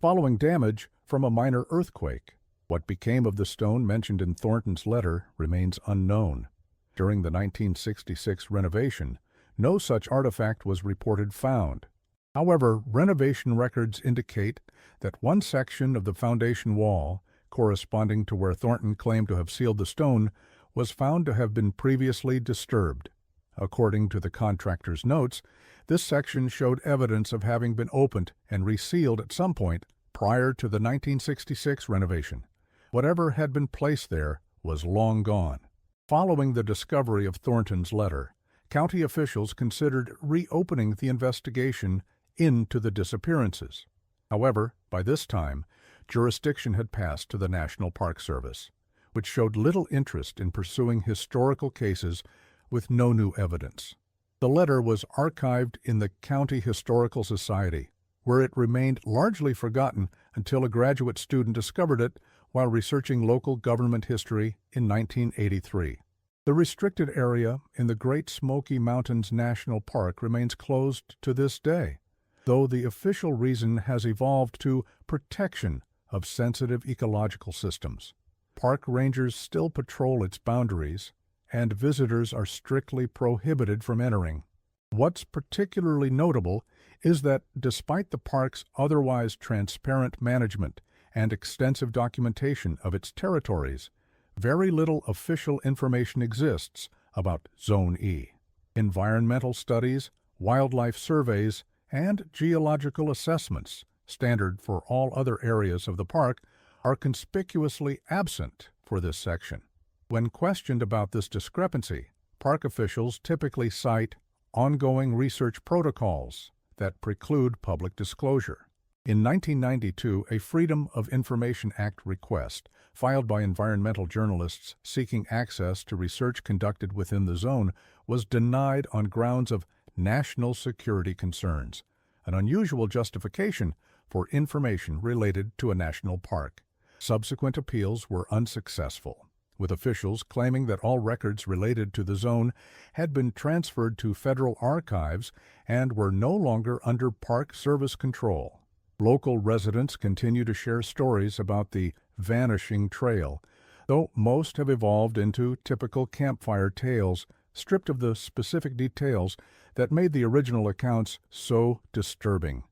following damage from a minor earthquake. What became of the stone mentioned in Thornton's letter remains unknown. During the 1966 renovation, no such artifact was reported found. However, renovation records indicate that one section of the foundation wall, corresponding to where Thornton claimed to have sealed the stone, was found to have been previously disturbed. According to the contractor's notes, this section showed evidence of having been opened and resealed at some point prior to the 1966 renovation. Whatever had been placed there was long gone. Following the discovery of Thornton's letter, county officials considered reopening the investigation into the disappearances. However, by this time, jurisdiction had passed to the National Park Service, which showed little interest in pursuing historical cases with no new evidence. The letter was archived in the County Historical Society, where it remained largely forgotten until a graduate student discovered it while researching local government history in 1983. The restricted area in the Great Smoky Mountains National Park remains closed to this day, though the official reason has evolved to protection of sensitive ecological systems. Park rangers still patrol its boundaries, and visitors are strictly prohibited from entering. What's particularly notable is that despite the park's otherwise transparent management and extensive documentation of its territories, very little official information exists about Zone E. Environmental studies, wildlife surveys, and geological assessments, standard for all other areas of the park, are conspicuously absent for this section. When questioned about this discrepancy, park officials typically cite ongoing research protocols that preclude public disclosure. In 1992, a Freedom of Information Act request, filed by environmental journalists seeking access to research conducted within the zone, was denied on grounds of national security concerns, an unusual justification for information related to a national park. Subsequent appeals were unsuccessful, with officials claiming that all records related to the zone had been transferred to federal archives and were no longer under Park Service control. Local residents continue to share stories about the Vanishing Trail, though most have evolved into typical campfire tales, stripped of the specific details that made the original accounts so disturbing.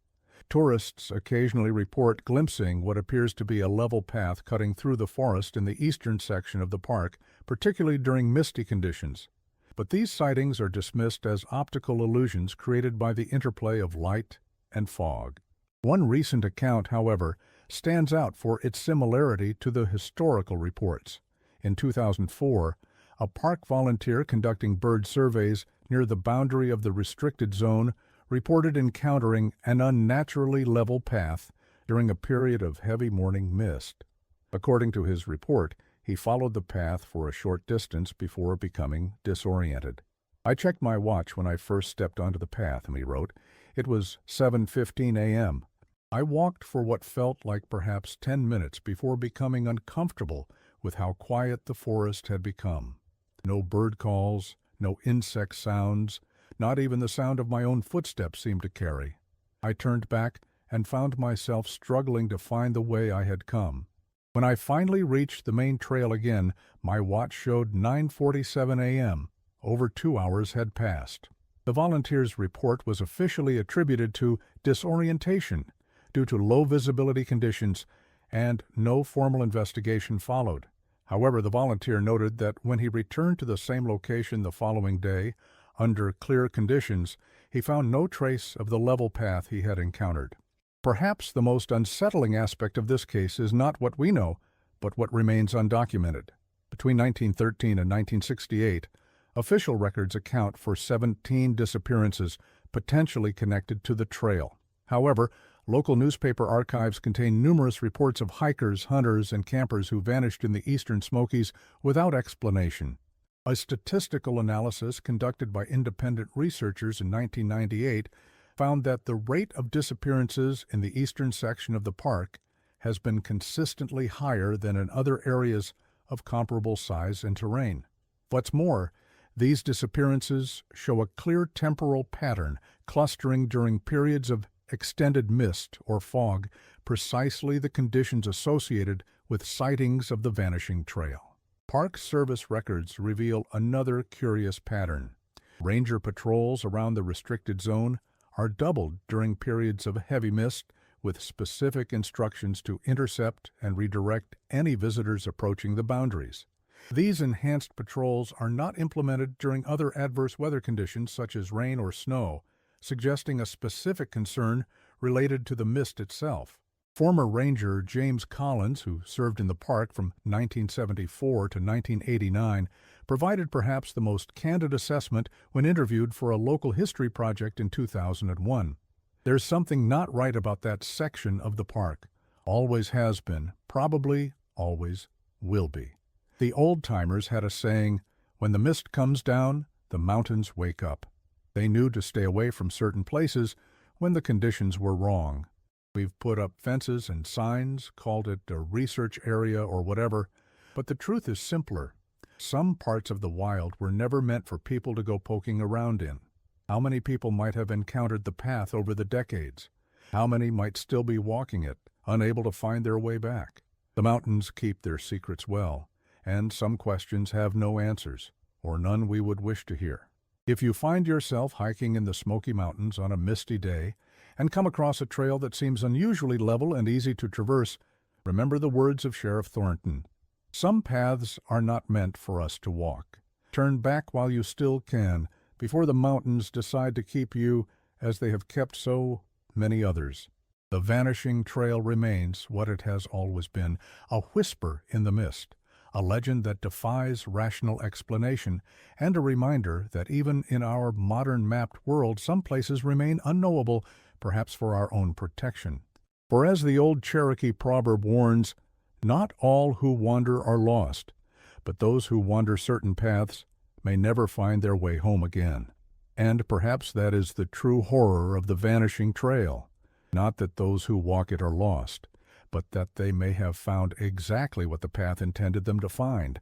Tourists occasionally report glimpsing what appears to be a level path cutting through the forest in the eastern section of the park, particularly during misty conditions. But these sightings are dismissed as optical illusions created by the interplay of light and fog. One recent account, however, stands out for its similarity to the historical reports. In 2004, a park volunteer conducting bird surveys near the boundary of the restricted zone reported encountering an unnaturally level path during a period of heavy morning mist. According to his report, he followed the path for a short distance before becoming disoriented. "I checked my watch when I first stepped onto the path," he wrote. "It was 7:15 a.m. I walked for what felt like perhaps 10 minutes before becoming uncomfortable with how quiet the forest had become. No bird calls, no insect sounds, not even the sound of my own footsteps seemed to carry. I turned back and found myself struggling to find the way I had come. When I finally reached the main trail again, my watch showed 9:47 a.m. Over 2 hours had passed." The volunteer's report was officially attributed to disorientation due to low visibility conditions, and no formal investigation followed. However, the volunteer noted that when he returned to the same location the following day, under clear conditions, he found no trace of the level path he had encountered. Perhaps the most unsettling aspect of this case is not what we know, but what remains undocumented. Between 1913 and 1968, official records account for 17 disappearances potentially connected to the trail. However, local newspaper archives contain numerous reports of hikers, hunters, and campers who vanished in the eastern Smokies without explanation. A statistical analysis conducted by independent researchers in 1998 found that the rate of disappearances in the eastern section of the park has been consistently higher than in other areas of comparable size and terrain. What's more, these disappearances show a clear temporal pattern, clustering during periods of extended mist or fog, precisely the conditions associated with sightings of the Vanishing Trail. Park Service records reveal another curious pattern. Ranger patrols around the restricted zone are doubled during periods of heavy mist, with specific instructions to intercept and redirect any visitors approaching the boundaries. These enhanced patrols are not implemented during other adverse weather conditions such as rain or snow, suggesting a specific concern related to the mist itself. Former ranger James Collins, who served in the park from 1974 to 1989, provided perhaps the most candid assessment when interviewed for a local history project in 2001. "There's something not right about that section of the park. Always has been, probably always will be. The old-timers had a saying, 'When the mist comes down, the mountains wake up.' They knew to stay away from certain places when the conditions were wrong. We've put up fences and signs, called it a research area or whatever, but the truth is simpler. Some parts of the wild were never meant for people to go poking around in. How many people might have encountered the path over the decades? How many might still be walking it, unable to find their way back? The mountains keep their secrets well, and some questions have no answers, or none we would wish to hear. If you find yourself hiking in the Smoky Mountains on a misty day and come across a trail that seems unusually level and easy to traverse, remember the words of Sheriff Thornton. Some paths are not meant for us to walk. Turn back while you still can, before the mountains decide to keep you as they have kept so many others. The Vanishing Trail remains what it has always been, a whisper in the mist, a legend that defies rational explanation, and a reminder that even in our modern mapped world some places remain unknowable, perhaps for our own protection. For as the old Cherokee proverb warns, not all who wander are lost, but those who wander certain paths may never find their way home again. And perhaps that is the true horror of the Vanishing Trail. Not that those who walk it are lost, but that they may have found exactly what the path intended them to find,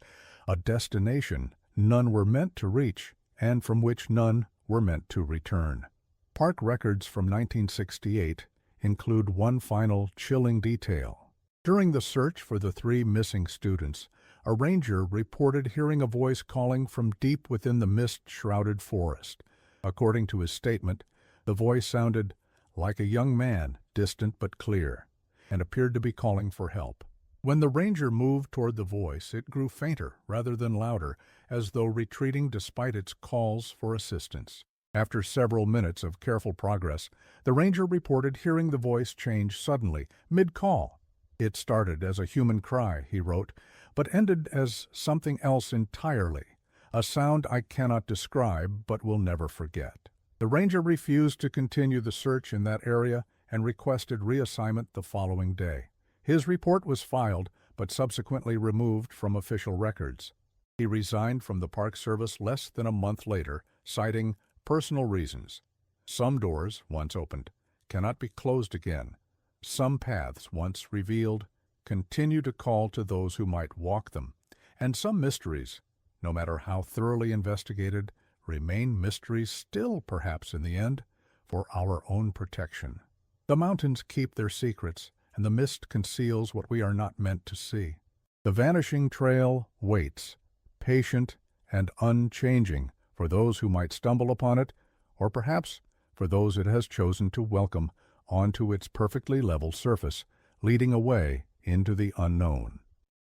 a destination none were meant to reach, and from which none were meant to return. Park records from 1968 include one final chilling detail. During the search for the 3 missing students, a ranger reported hearing a voice calling from deep within the mist-shrouded forest. According to his statement, the voice sounded like a young man, distant but clear, and appeared to be calling for help. When the ranger moved toward the voice, it grew fainter rather than louder, as though retreating despite its calls for assistance. After several minutes of careful progress, the ranger reported hearing the voice change suddenly, mid-call. It started as a human cry, he wrote, but ended as something else entirely, a sound I cannot describe but will never forget. The ranger refused to continue the search in that area and requested reassignment the following day. His report was filed, but subsequently removed from official records. He resigned from the Park Service less than a month later, citing personal reasons. Some doors, once opened, cannot be closed again. Some paths, once revealed, continue to call to those who might walk them, and some mysteries, no matter how thoroughly investigated, remain mysteries still, perhaps in the end, for our own protection. The mountains keep their secrets, and the mist conceals what we are not meant to see. The Vanishing Trail waits, patient and unchanging, for those who might stumble upon it, or perhaps for those it has chosen to welcome onto its perfectly level surface, leading away into the unknown.